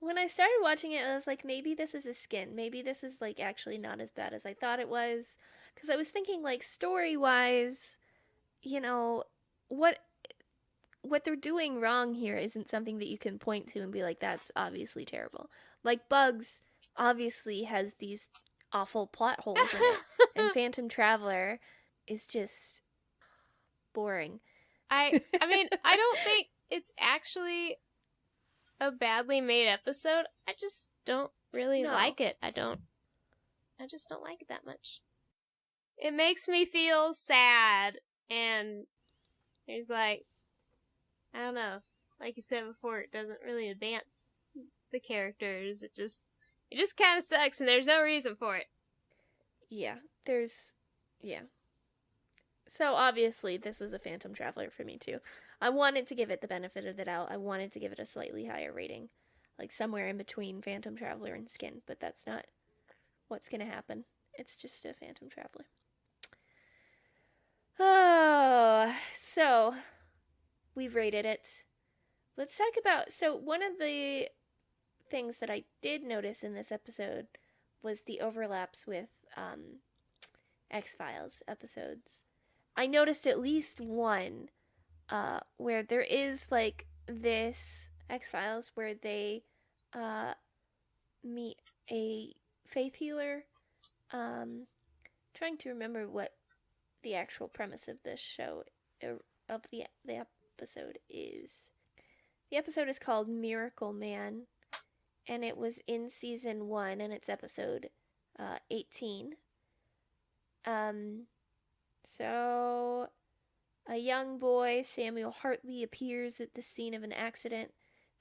When I started watching it, I was like, maybe this is a skin. Maybe this is, like, actually not as bad as I thought it was. Because I was thinking, like, story-wise, what they're doing wrong here isn't something that you can point to and be like, that's obviously terrible. Like, Bugs obviously has these awful plot holes in it. And Phantom Traveler is just boring. I mean, I don't think it's actually a badly made episode. I just don't really like it. I just don't like it that much. It makes me feel sad, and there's I don't know, like you said before, it doesn't really advance the characters. It just kind of sucks, and there's no reason for it. Yeah. So obviously this is a Phantom Traveler for me too. I wanted to give it the benefit of the doubt. I wanted to give it a slightly higher rating. Like somewhere in between Phantom Traveler and Skin. But that's not what's going to happen. It's just a Phantom Traveler. Oh, so we've rated it. Let's talk about... So one of the things that I did notice in this episode was the overlaps with X-Files episodes. I noticed at least one where there is like this X-Files where they meet a faith healer. Trying to remember what the actual premise of this show, of the episode is. The episode is called Miracle Man, and it was in season 1, and it's episode 18. So, a young boy, Samuel Hartley, appears at the scene of an accident,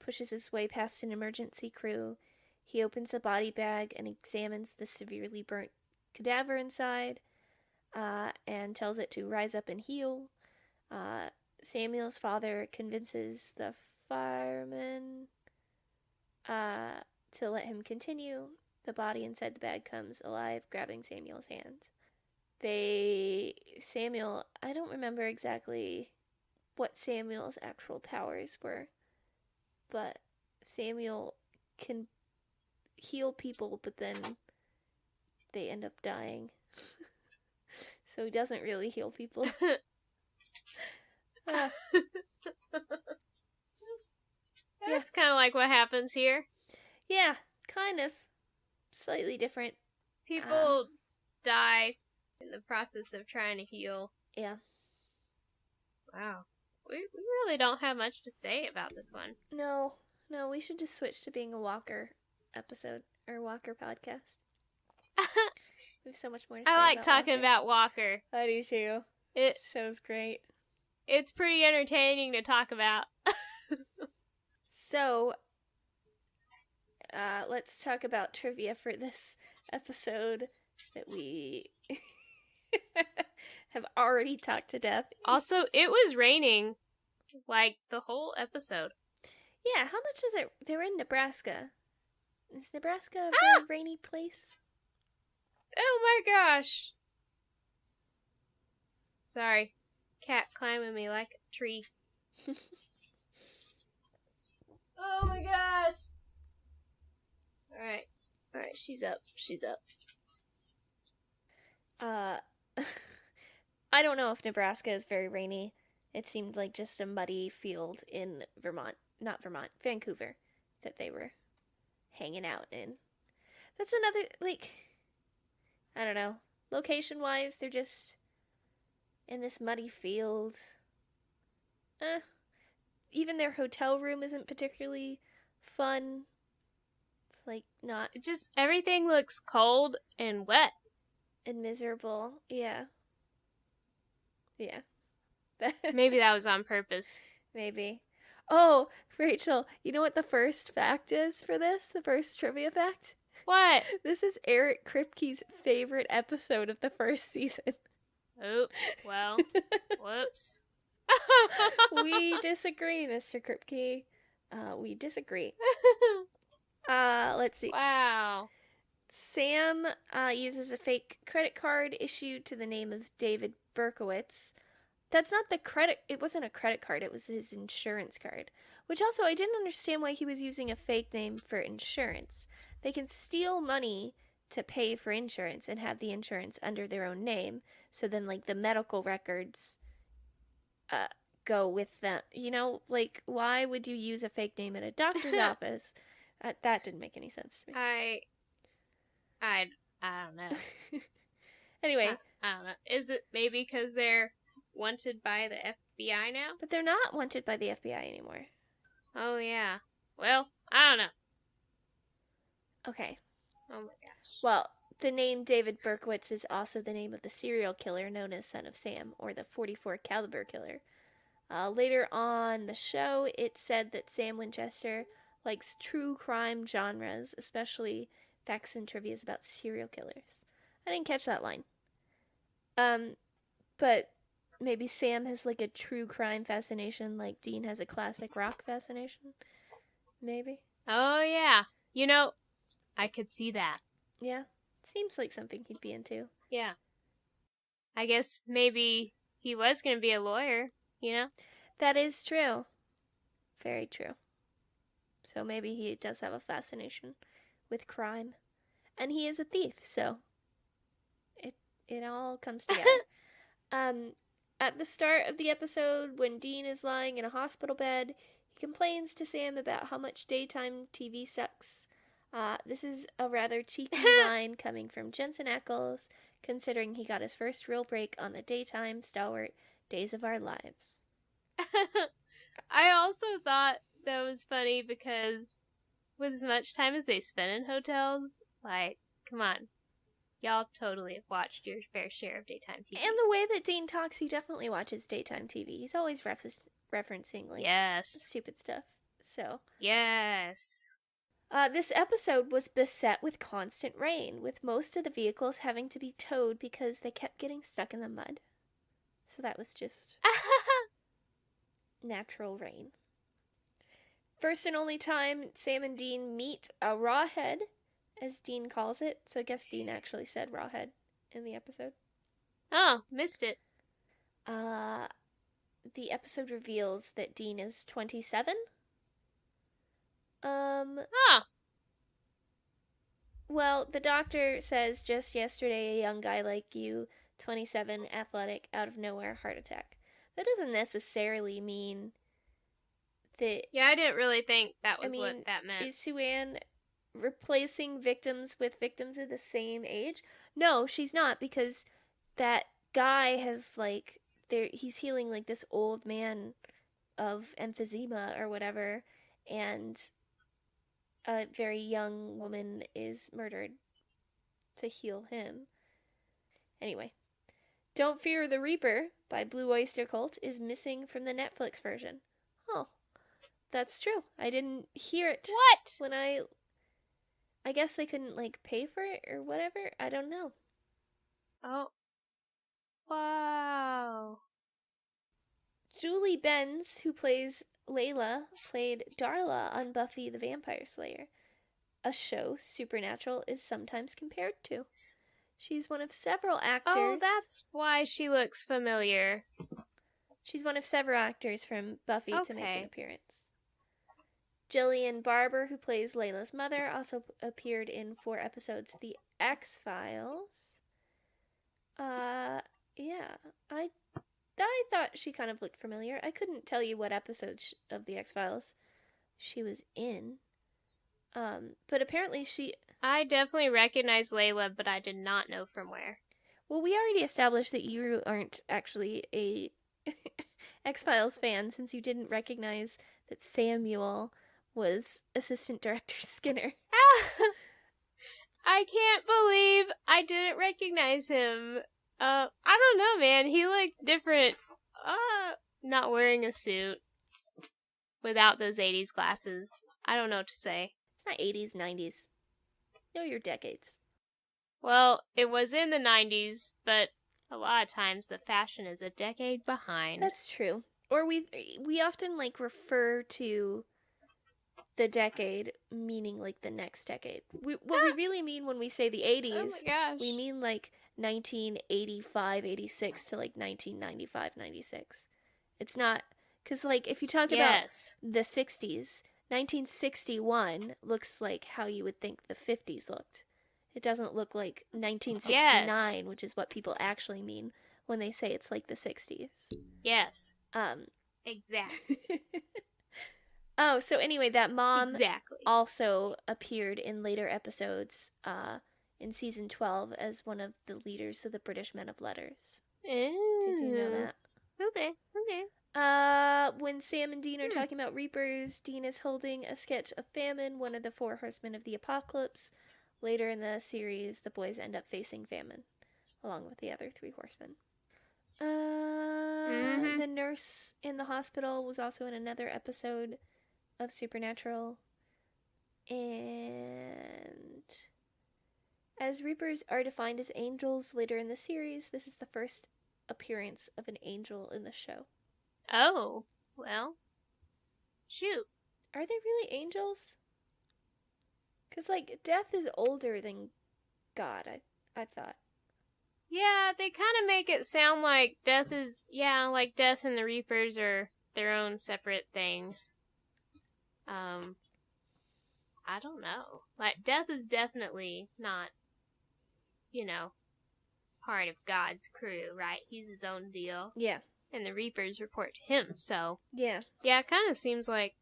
pushes his way past an emergency crew. He opens the body bag and examines the severely burnt cadaver inside, and tells it to rise up and heal. Samuel's father convinces the fireman to let him continue. The body inside the bag comes alive, grabbing Samuel's hands. Samuel, I don't remember exactly what Samuel's actual powers were, but Samuel can heal people, but then they end up dying. So he doesn't really heal people. That's kind of like what happens here. Yeah, kind of. Slightly different. People die in the process of trying to heal. Yeah. Wow. We really don't have much to say about this one. No, we should just switch to being a Walker episode or Walker podcast. We have so much more to say. I like about talking Walker. about Walker. I do too. It show's great. It's pretty entertaining to talk about. So, let's talk about trivia for this episode that we have already talked to death. Also, it was raining like the whole episode. Yeah, how much is it? They were in Nebraska. Is Nebraska a very rainy place? Oh my gosh. Sorry. Cat climbing me like a tree. Oh my gosh. Alright, she's up. I don't know if Nebraska is very rainy. It seemed like just a muddy field in Vancouver, that they were hanging out in. That's another, like, I don't know. Location-wise, they're just in this muddy field. Even their hotel room isn't particularly fun. It's, like, not... It just, everything looks cold and wet. And miserable. Yeah. Maybe that was on purpose. Maybe. Oh, Rachel, you know what the first fact is for this? The first trivia fact? What? This is Eric Kripke's favorite episode of the first season. Oh, well, whoops. We disagree, Mr. Kripke. We disagree. Let's see. Wow. Sam uses a fake credit card issued to the name of David Berkowitz. That's not the credit. It wasn't a credit card. It was his insurance card. Which also, I didn't understand why he was using a fake name for insurance. They can steal money to pay for insurance and have the insurance under their own name. So then, like, the medical records go with them. You know, like, why would you use a fake name at a doctor's office? That didn't make any sense to me. I don't know. Anyway. I don't know. Is it maybe because they're wanted by the FBI now? But they're not wanted by the FBI anymore. Oh, yeah. Well, I don't know. Okay. Oh, my gosh. Well, the name David Berkowitz is also the name of the serial killer known as Son of Sam, or the 44 caliber killer. Later on the show, it said that Sam Winchester likes true crime genres, especially facts and trivias about serial killers. I didn't catch that line. But maybe Sam has like a true crime fascination, like Dean has a classic rock fascination. Maybe. Oh, yeah. You know, I could see that. Yeah. Seems like something he'd be into. Yeah. I guess maybe he was going to be a lawyer, you know? That is true. Very true. So maybe he does have a fascination with crime. And he is a thief, so it all comes together. At the start of the episode, when Dean is lying in a hospital bed, he complains to Sam about how much daytime TV sucks. This is a rather cheeky line coming from Jensen Ackles, considering he got his first real break on the daytime stalwart Days of Our Lives. I also thought that was funny because with as much time as they spend in hotels, like, come on. Y'all totally have watched your fair share of daytime TV. And the way that Dean talks, he definitely watches daytime TV. He's always referencing, like, yes, stupid stuff. So. Yes. This episode was beset with constant rain, with most of the vehicles having to be towed because they kept getting stuck in the mud. So that was just natural rain. First and only time Sam and Dean meet a rawhead, as Dean calls it. So I guess Dean actually said rawhead in the episode. Oh, missed it. The episode reveals that Dean is 27. Oh. Well, the doctor says just yesterday a young guy like you, 27, athletic, out of nowhere, heart attack. That doesn't necessarily mean that... Yeah, I didn't really think that was what that meant. Is Sue-Ann replacing victims with victims of the same age? No, she's not, because that guy has like he's healing like this old man of emphysema or whatever, and a very young woman is murdered to heal him. Anyway, Don't Fear the Reaper by Blue Oyster Cult is missing from the Netflix version. Oh, that's true. I didn't hear it. What? When I guess they couldn't like pay for it or whatever. I don't know. Oh. Wow. Julie Benz, who plays Layla, played Darla on Buffy the Vampire Slayer, a show Supernatural is sometimes compared to. She's one of several actors. Oh, that's why she looks familiar. She's one of several actors from Buffy to make Okay. an appearance. Jillian Barber, who plays Layla's mother, also appeared in 4 episodes of The X-Files. Yeah, I thought she kind of looked familiar. I couldn't tell you what episode of The X-Files she was in. But apparently I definitely recognize Layla, but I did not know from where. Well, we already established that you aren't actually a X-Files fan since you didn't recognize that Samuel was Assistant Director Skinner. I can't believe I didn't recognize him. I don't know, man. He looks different. Not wearing a suit. Without those 80s glasses. I don't know what to say. It's not 80s, 90s. Know your decades. Well, it was in the 90s, but a lot of times the fashion is a decade behind. That's true. Or we often like refer to the decade meaning like the next decade. What we really mean when we say the 80s, oh my gosh. we mean like 1985, 86 to like 1995, 96. It's not, because like if you talk about the 60s, 1961 looks like how you would think the 50s looked. It doesn't look like 1969, which is what people actually mean when they say it's like the 60s. Yes. Exactly. Oh, so anyway, that mom exactly. also appeared in later episodes in season 12 as one of the leaders of the British Men of Letters. Ooh. Did you know that? Okay. When Sam and Dean are talking about Reapers, Dean is holding a sketch of Famine, one of the 4 horsemen of the apocalypse. Later in the series, the boys end up facing Famine, along with the other 3 horsemen. The nurse in the hospital was also in another episode of Supernatural. And as Reapers are defined as angels later in the series, this is the first appearance of an angel in the show. Oh, well, shoot. Are they really angels? Because, like, Death is older than God, I thought. Yeah, they kind of make it sound like Death is, like Death and the Reapers are their own separate thing. I don't know. Like, Death is definitely not, part of God's crew, right? He's his own deal. Yeah. And the Reapers report to him, so. Yeah. Yeah, it kind of seems like,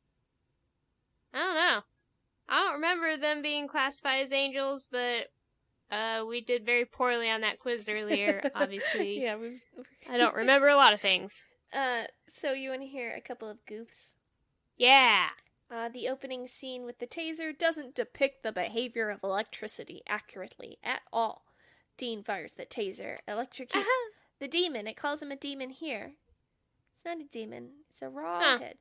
I don't know. I don't remember them being classified as angels, but we did very poorly on that quiz earlier, obviously. Yeah, I don't remember a lot of things. So you want to hear a couple of goofs? Yeah. The opening scene with the taser doesn't depict the behavior of electricity accurately at all. Dean fires the taser, electrocutes the demon. It calls him a demon here. It's not a demon. It's a rawhead.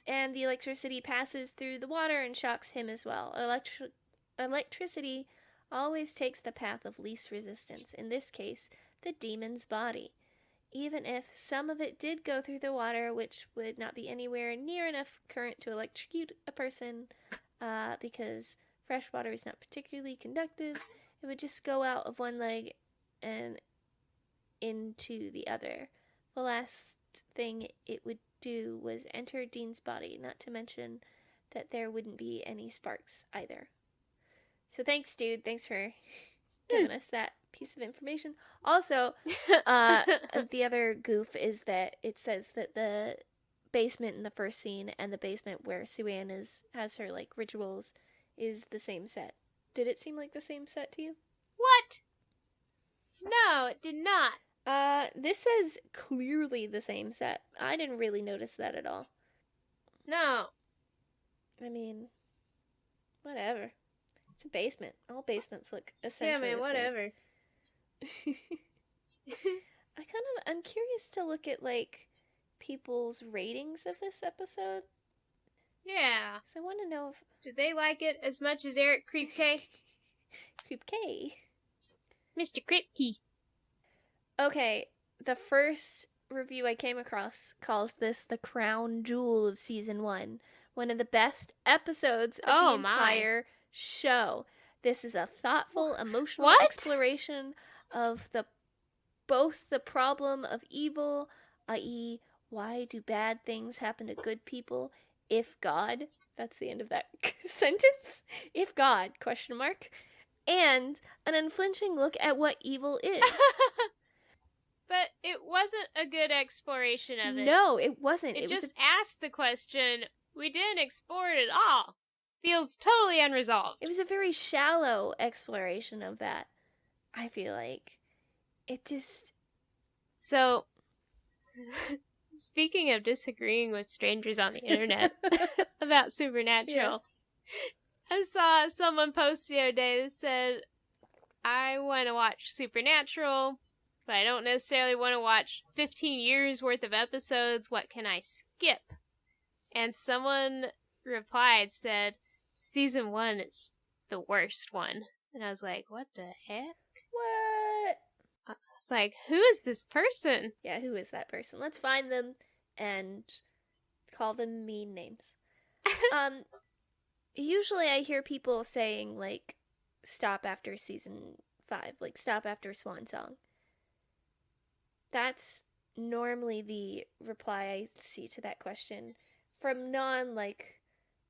And the electricity passes through the water and shocks him as well. Electricity always takes the path of least resistance, in this case, the demon's body. Even if some of it did go through the water, which would not be anywhere near enough current to electrocute a person, because fresh water is not particularly conductive, it would just go out of one leg and into the other. The last thing it would do was enter Dean's body, not to mention that there wouldn't be any sparks either. So thanks, dude. Thanks for giving us that piece of information. Also, the other goof is that it says that the basement in the first scene and the basement where Sue-Ann has her like rituals is the same set. Did it seem like the same set to you? What? No, it did not. This says clearly the same set. I didn't really notice that at all. No. I mean, whatever. It's a basement. All basements look essentially Yeah, man, the whatever. same. I'm curious to look at, like, people's ratings of this episode. Yeah. So I want to know if... Did they like it as much as Eric Kripke? Kripke. Mr. Kripke. Okay, the first review I came across calls this the crown jewel of season 1. One of the best episodes of the entire show. This is a thoughtful, emotional exploration of both the problem of evil, i.e., why do bad things happen to good people if God, that's the end of that sentence, if God, ? And an unflinching look at what evil is. But it wasn't a good exploration of it. No, it wasn't. It just asked the question. We didn't explore it at all. Feels totally unresolved. It was a very shallow exploration of that, I feel like. It just... So, speaking of disagreeing with strangers on the internet about Supernatural, I saw someone post the other day that said, I want to watch Supernatural, but I don't necessarily want to watch 15 years worth of episodes. What can I skip? And someone replied, said, season 1 is the worst one. And I was like, what the heck? What? I was like, who is this person? Yeah, who is that person? Let's find them and call them mean names. Usually I hear people saying, like, stop after season 5, like, stop after Swan Song. That's normally the reply I see to that question from like,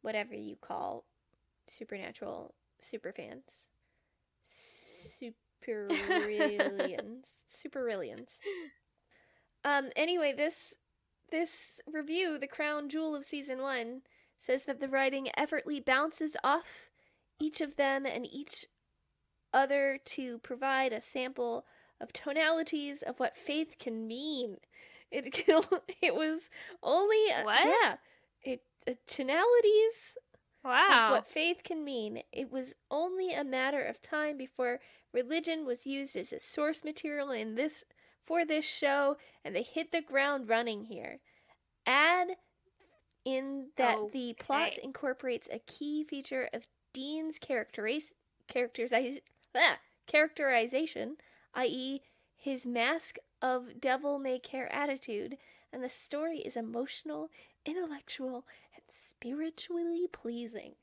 whatever you call Supernatural superfans. Superillions. Anyway, this review, the crown jewel of season 1, says that the writing effortlessly bounces off each of them and each other to provide a sample of tonalities of what faith can mean. It was only tonalities of what faith can mean. It was only a matter of time before religion was used as a source material for this show, and they hit the ground running here. Add in that the plot incorporates a key feature of Dean's characterization, i.e., his mask of devil-may-care attitude, and the story is emotional, intellectual, and spiritually pleasing.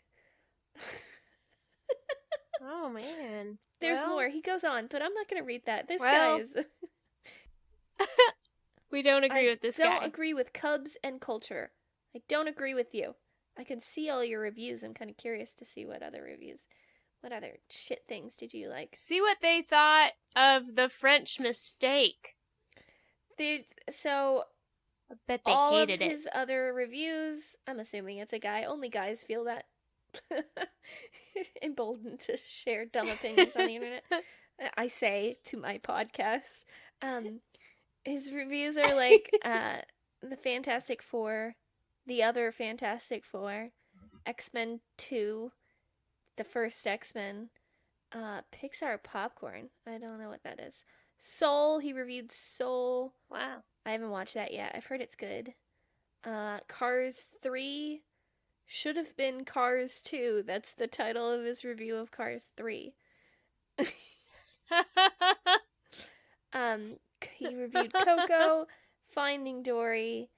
Oh, man. There's more. He goes on, but I'm not going to read that. This guy is... We don't agree with this guy. I don't agree with Cubs and culture. I don't agree with you. I can see all your reviews. I'm kind of curious to see what other shit things did you like? See what they thought of the French Mistake. I bet they all hated of his other reviews, I'm assuming it's a guy. Only guys feel that emboldened to share dumb opinions on the internet. I say to my podcast. His reviews are like the Fantastic Four, the other Fantastic Four, X-Men 2, the first X-Men, Pixar Popcorn. I don't know what that is. Soul, he reviewed Soul. Wow. I haven't watched that yet. I've heard it's good. Cars 3 should have been Cars 2. That's the title of his review of Cars 3. He reviewed Coco, Finding Dory,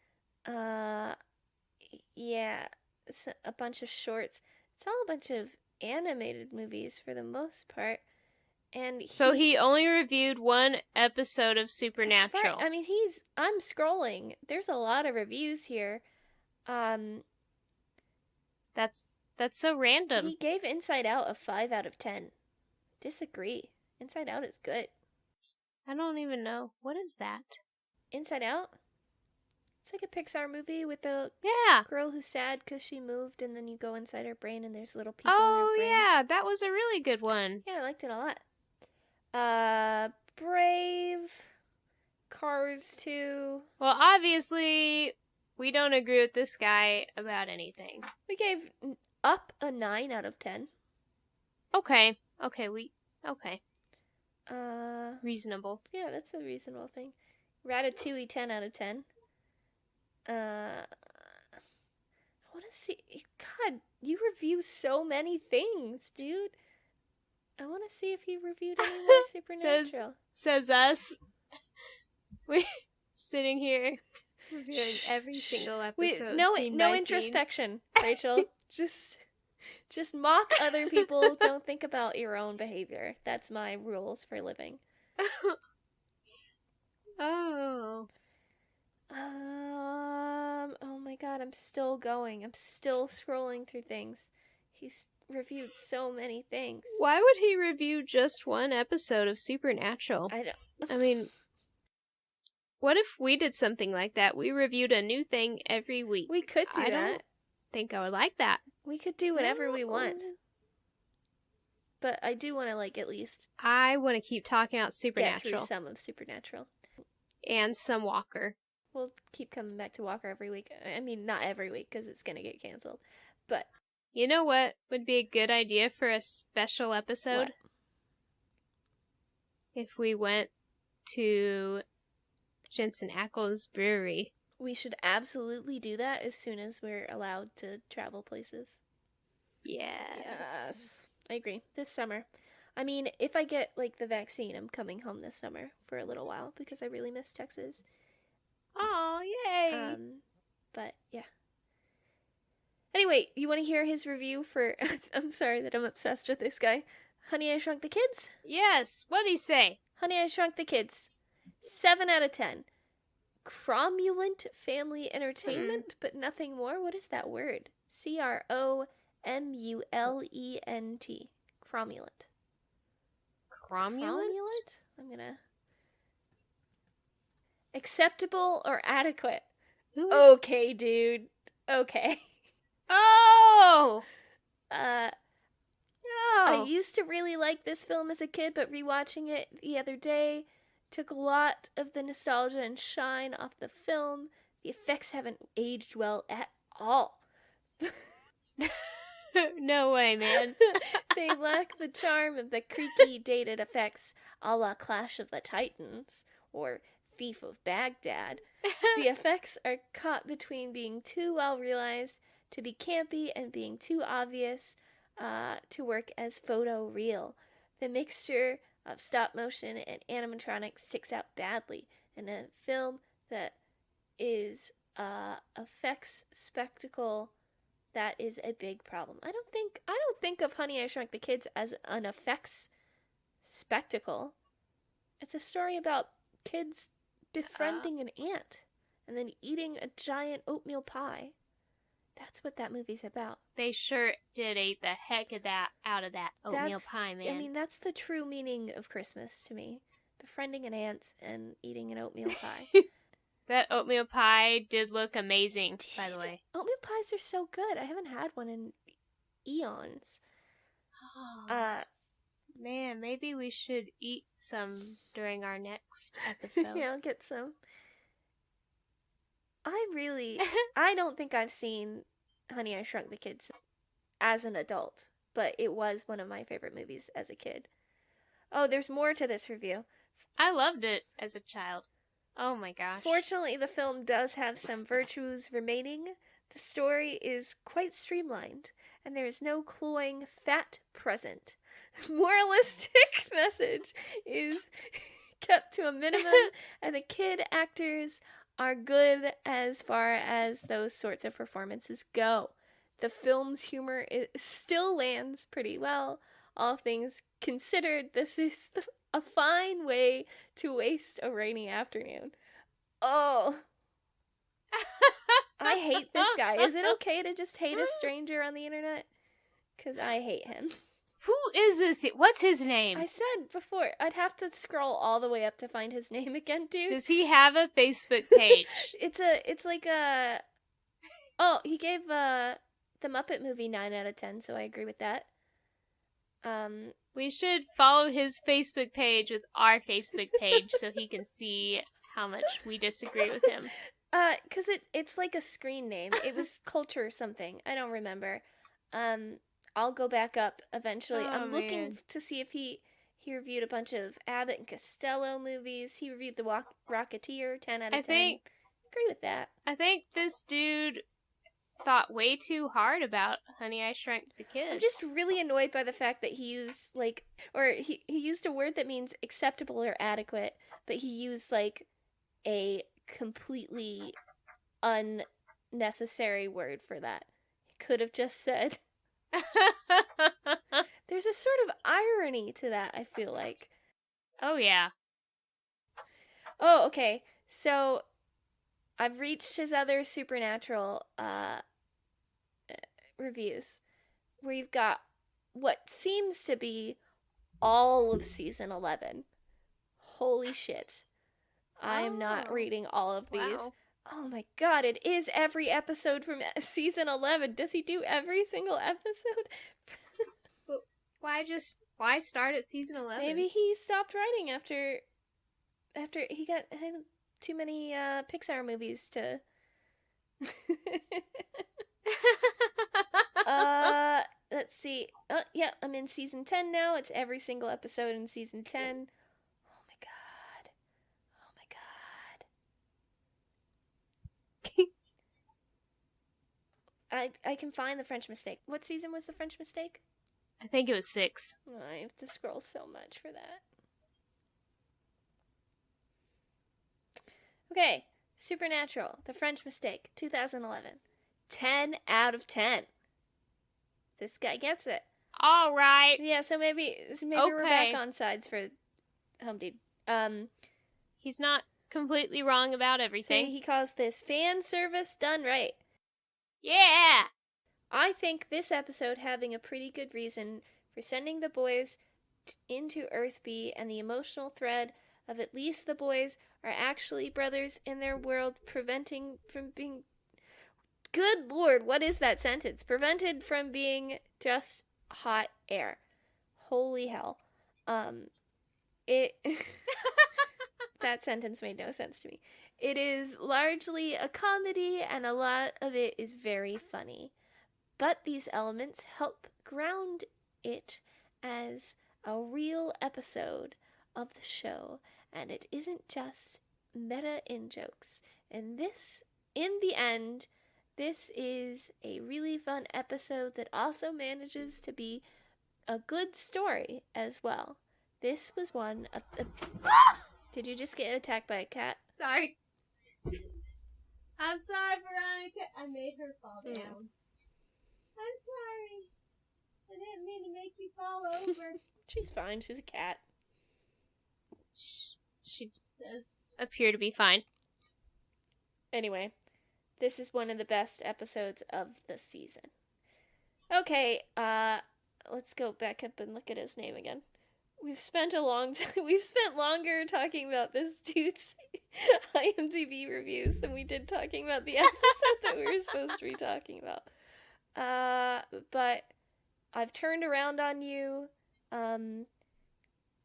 it's a bunch of shorts. It's all a bunch of animated movies for the most part. And so he only reviewed one episode of Supernatural. I mean, I'm scrolling. There's a lot of reviews here. That's so random. He gave Inside Out a 5 out of 10. Disagree. Inside Out is good. I don't even know. What is that? Inside Out? It's like a Pixar movie with a girl who's sad because she moved, and then you go inside her brain and there's little people in her brain. Oh, yeah. That was a really good one. Yeah, I liked it a lot. Brave. Cars 2. Well, obviously, we don't agree with this guy about anything. We gave Up a 9 out of 10. Okay. Uh, Reasonable. yeah, that's a reasonable thing. Ratatouille 10 out of 10. I want to see. God, you review so many things, dude. I want to see if he reviewed any more Supernatural. Says us. We're sitting here reviewing every single episode. No scene no by introspection, Rachel. Just mock other people. Don't think about your own behavior. That's my rules for living. Oh. Oh my god, I'm still going. I'm still scrolling through things. He's reviewed so many things. Why would he review just one episode of Supernatural? I mean, what if we did something like that? We reviewed a new thing every week. We could do that. I don't think I would like that. We could do whatever we want. But I do want to, like, at least I want to keep talking about get Supernatural. through some of Supernatural. And some Walker. We'll keep coming back to Walker every week. I mean, not every week, because it's going to get canceled. But you know what would be a good idea for a special episode? What? If we went to Jensen Ackles Brewery. we should absolutely do that as soon as we're allowed to travel places. Yes. I agree. This summer. I mean, if I get, like, the vaccine, I'm coming home this summer for a little while because I really miss Texas. Oh, yay. But, yeah. Anyway, you want to hear his review for... I'm sorry that I'm obsessed with this guy. Honey, I Shrunk the Kids? Yes. What did he say? Honey, I Shrunk the Kids. 7 out of 10. Cromulent family entertainment, but nothing more? What is that word? Cromulent. Cromulent. Cromulent? I'm gonna... Acceptable or adequate? Who's... Okay, dude. Okay. Oh! I No. used to really like this film as a kid, but rewatching it the other day took a lot of the nostalgia and shine off the film. The effects haven't aged well at all. No way, man. They lack the charm of the creaky, dated effects a la Clash of the Titans or Thief of Baghdad. The effects are caught between being too well realized to be campy and being too obvious to work as photo real. The mixture of stop motion and animatronics sticks out badly in a film that is effects spectacle. That is a big problem. I don't think of Honey, I Shrunk the Kids as an effects spectacle. It's a story about kids befriending an ant and then eating a giant oatmeal pie. That's what that movie's about. They sure did eat the heck of that out of that oatmeal pie, man. I mean, that's the true meaning of Christmas to me. Befriending an ant and eating an oatmeal pie. That oatmeal pie did look amazing, by the way. Oatmeal pies are so good. I haven't had one in eons. Oh, man, maybe we should eat some during our next episode. Yeah, I'll get some. I don't think I've seen Honey, I Shrunk the Kids as an adult, but it was one of my favorite movies as a kid. Oh, there's more to this review. I loved it as a child. Oh my gosh. Fortunately, the film does have some virtues remaining. The story is quite streamlined, and there is no cloying fat present. Moralistic message is kept to a minimum, and the kid actors are good as far as those sorts of performances go. The film's humor still lands pretty well. All things considered, this is a fine way to waste a rainy afternoon. Oh. I hate this guy. Is it okay to just hate a stranger on the internet? Because I hate him. Who is this? What's his name? I said before, I'd have to scroll all the way up to find his name again, dude. Does he have a Facebook page? Oh, he gave the Muppet movie 9 out of 10, so I agree with that. We should follow his Facebook page with our Facebook page so he can see how much we disagree with him. Cause it's like a screen name. It was Culture or something. I don't remember. I'll go back up eventually. Oh, I'm looking man. to see if he reviewed a bunch of Abbott and Costello movies. He reviewed The Rocketeer, 10 out of 10. Agree with that. I think this dude thought way too hard about Honey, I Shrunk the Kids. I'm just really annoyed by the fact that he used, like, or he used a word that means acceptable or adequate, but he used, like, a completely unnecessary word for that. He could have just said. There's a sort of irony to that, I feel like. Oh, yeah. Oh, okay. So, I've reached his other Supernatural reviews, where you've got what seems to be all of season 11. Holy shit. I am not reading all of these. Wow. Oh my god, it is every episode from season 11. Does he do every single episode? Why start at season 11? Maybe he stopped writing after he got too many Pixar movies to let's see. Oh, yeah, I'm in season 10 now. It's every single episode in season 10. Oh my god. Oh my god. I can find The French Mistake. What season was The French Mistake? I think it was 6. Oh, I have to scroll so much for that. Okay, Supernatural, The French Mistake, 2011. 10 out of 10. This guy gets it. All right. Yeah, so maybe we're back on sides for Home Dude. He's not completely wrong about everything. So he calls this fan service done right. Yeah. I think this episode having a pretty good reason for sending the boys into Earth B and the emotional thread of at least the boys are actually brothers in their world, preventing from being... Good Lord, what is that sentence? Prevented from being just hot air. Holy hell. That sentence made no sense to me. It is largely a comedy, and a lot of it is very funny. But these elements help ground it as a real episode of the show, and it isn't just meta in jokes. And this, in the end, this is a really fun episode that also manages to be a good story as well. This was one of the... Did you just get attacked by a cat? Sorry. I'm sorry, Veronica. I made her fall down. Yeah. I'm sorry. I didn't mean to make you fall over. She's fine. She's a cat. She does appear to be fine. Anyway, this is one of the best episodes of the season. Okay, let's go back up and look at his name again. We've spent a long time. We've spent longer talking about this dude's IMDb reviews than we did talking about the episode that we were supposed to be talking about. But I've turned around on you.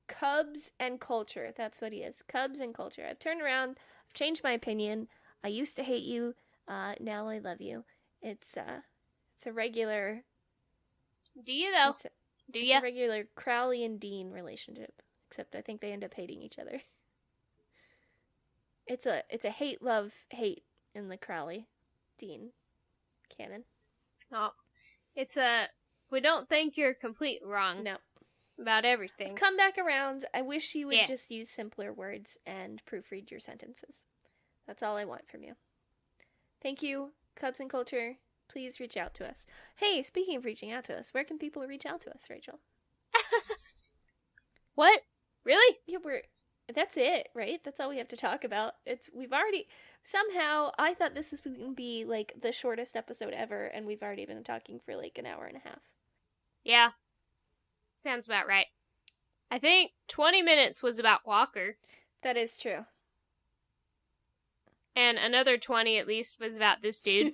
Cubs and Culture. That's what he is. Cubs and Culture. I've turned around. I've changed my opinion. I used to hate you. Now I love you. It's a regular. Do you though? It's a regular Crowley and Dean relationship, except I think they end up hating each other. It's a hate, love, hate in the Crowley Dean canon. Oh, it's a... We don't think you're completely wrong. No. About everything. I've come back around. I wish you would just use simpler words and proofread your sentences. That's all I want from you. Thank you, Cubs and Culture. Please reach out to us. Hey, speaking of reaching out to us, where can people reach out to us, Rachel? What? Really? Yeah, that's it, right? That's all we have to talk about. We've already, somehow, I thought this was going to be, like, the shortest episode ever, and we've already been talking for, like, an hour and a half. Yeah. Sounds about right. I think 20 minutes was about Walker. That is true. And another 20 at least was about this dude.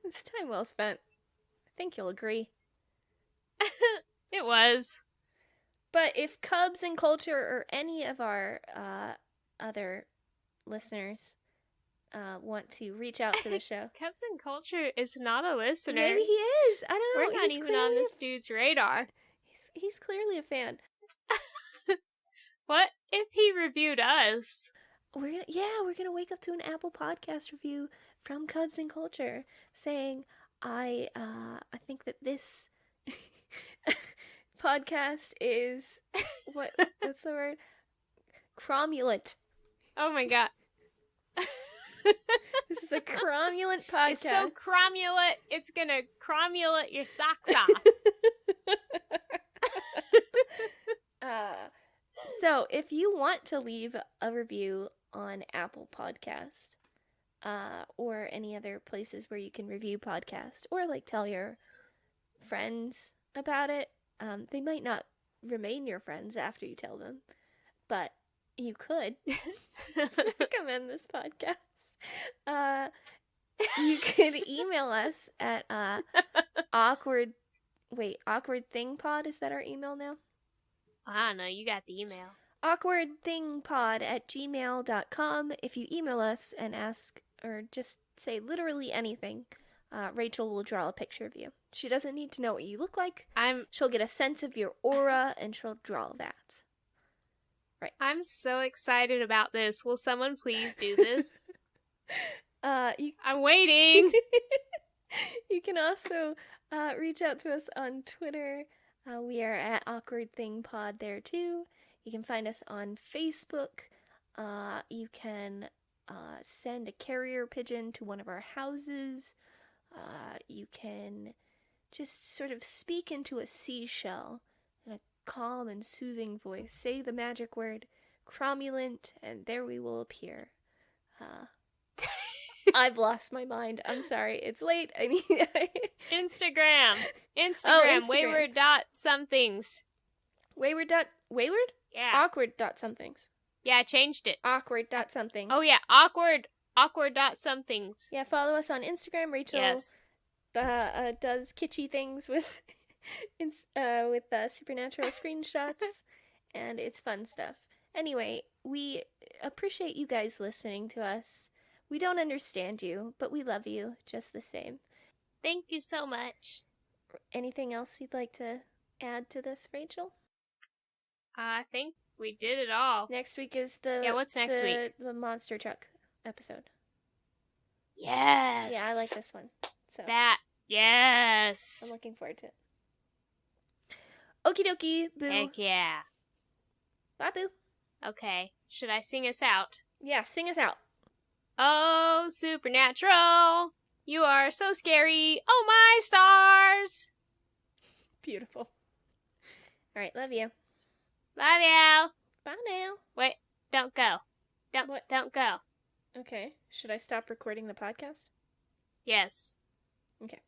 It's time well spent. I think you'll agree. It was. But if Cubs and Culture or any of our other listeners want to reach out to the show. Cubs and Culture is not a listener. Maybe he is. I don't know. We're not even on this dude's radar. He's clearly a fan. What if he reviewed us? We're gonna wake up to an Apple Podcast review from Cubs and Culture saying, I think that this podcast is what's the word? Cromulent. Oh my god. This is a cromulent podcast. It's so cromulent, it's gonna cromulent your socks off. So if you want to leave a review on Apple Podcast, or any other places where you can review podcasts, or like tell your friends about it, they might not remain your friends after you tell them, but you could recommend this podcast. You could email us at awkwardthingpod. Is that our email now? I don't know, you got the email. awkwardthingpod@gmail.com. If you email us and ask, or just say literally anything, Rachel will draw a picture of you. She doesn't need to know what you look like. She'll get a sense of your aura, and she'll draw that. Right. I'm so excited about this. Will someone please do this? I'm waiting. You can also reach out to us on Twitter. We are at Awkward Thing Pod there too. You can find us on Facebook. You can send a carrier pigeon to one of our houses. You can just sort of speak into a seashell in a calm and soothing voice. Say the magic word, cromulent, and there we will appear. I've lost my mind. I'm sorry. It's late. I need Instagram. Instagram. Wayward.somethings. Wayward? Yeah. Awkward.somethings. Yeah, I changed it. Awkward.somethings. Oh yeah, awkward.somethings. Yeah, follow us on Instagram. Rachel Yes. Does kitschy things with supernatural screenshots, and it's fun stuff. Anyway, we appreciate you guys listening to us. We don't understand you, but we love you just the same. Thank you so much. Anything else you'd like to add to this, Rachel? I think we did it all. Next week is what's next week? The monster truck episode. Yes. Yeah, I like this one. So Yes. I'm looking forward to it. Okie dokie, boo. Heck yeah. Bye, boo. Okay. Should I sing us out? Yeah, sing us out. Oh, supernatural. You are so scary. Oh, my stars. Beautiful. All right, love you. Love you. Bye now. Wait, don't go. Don't go. Okay. Should I stop recording the podcast? Yes. Okay.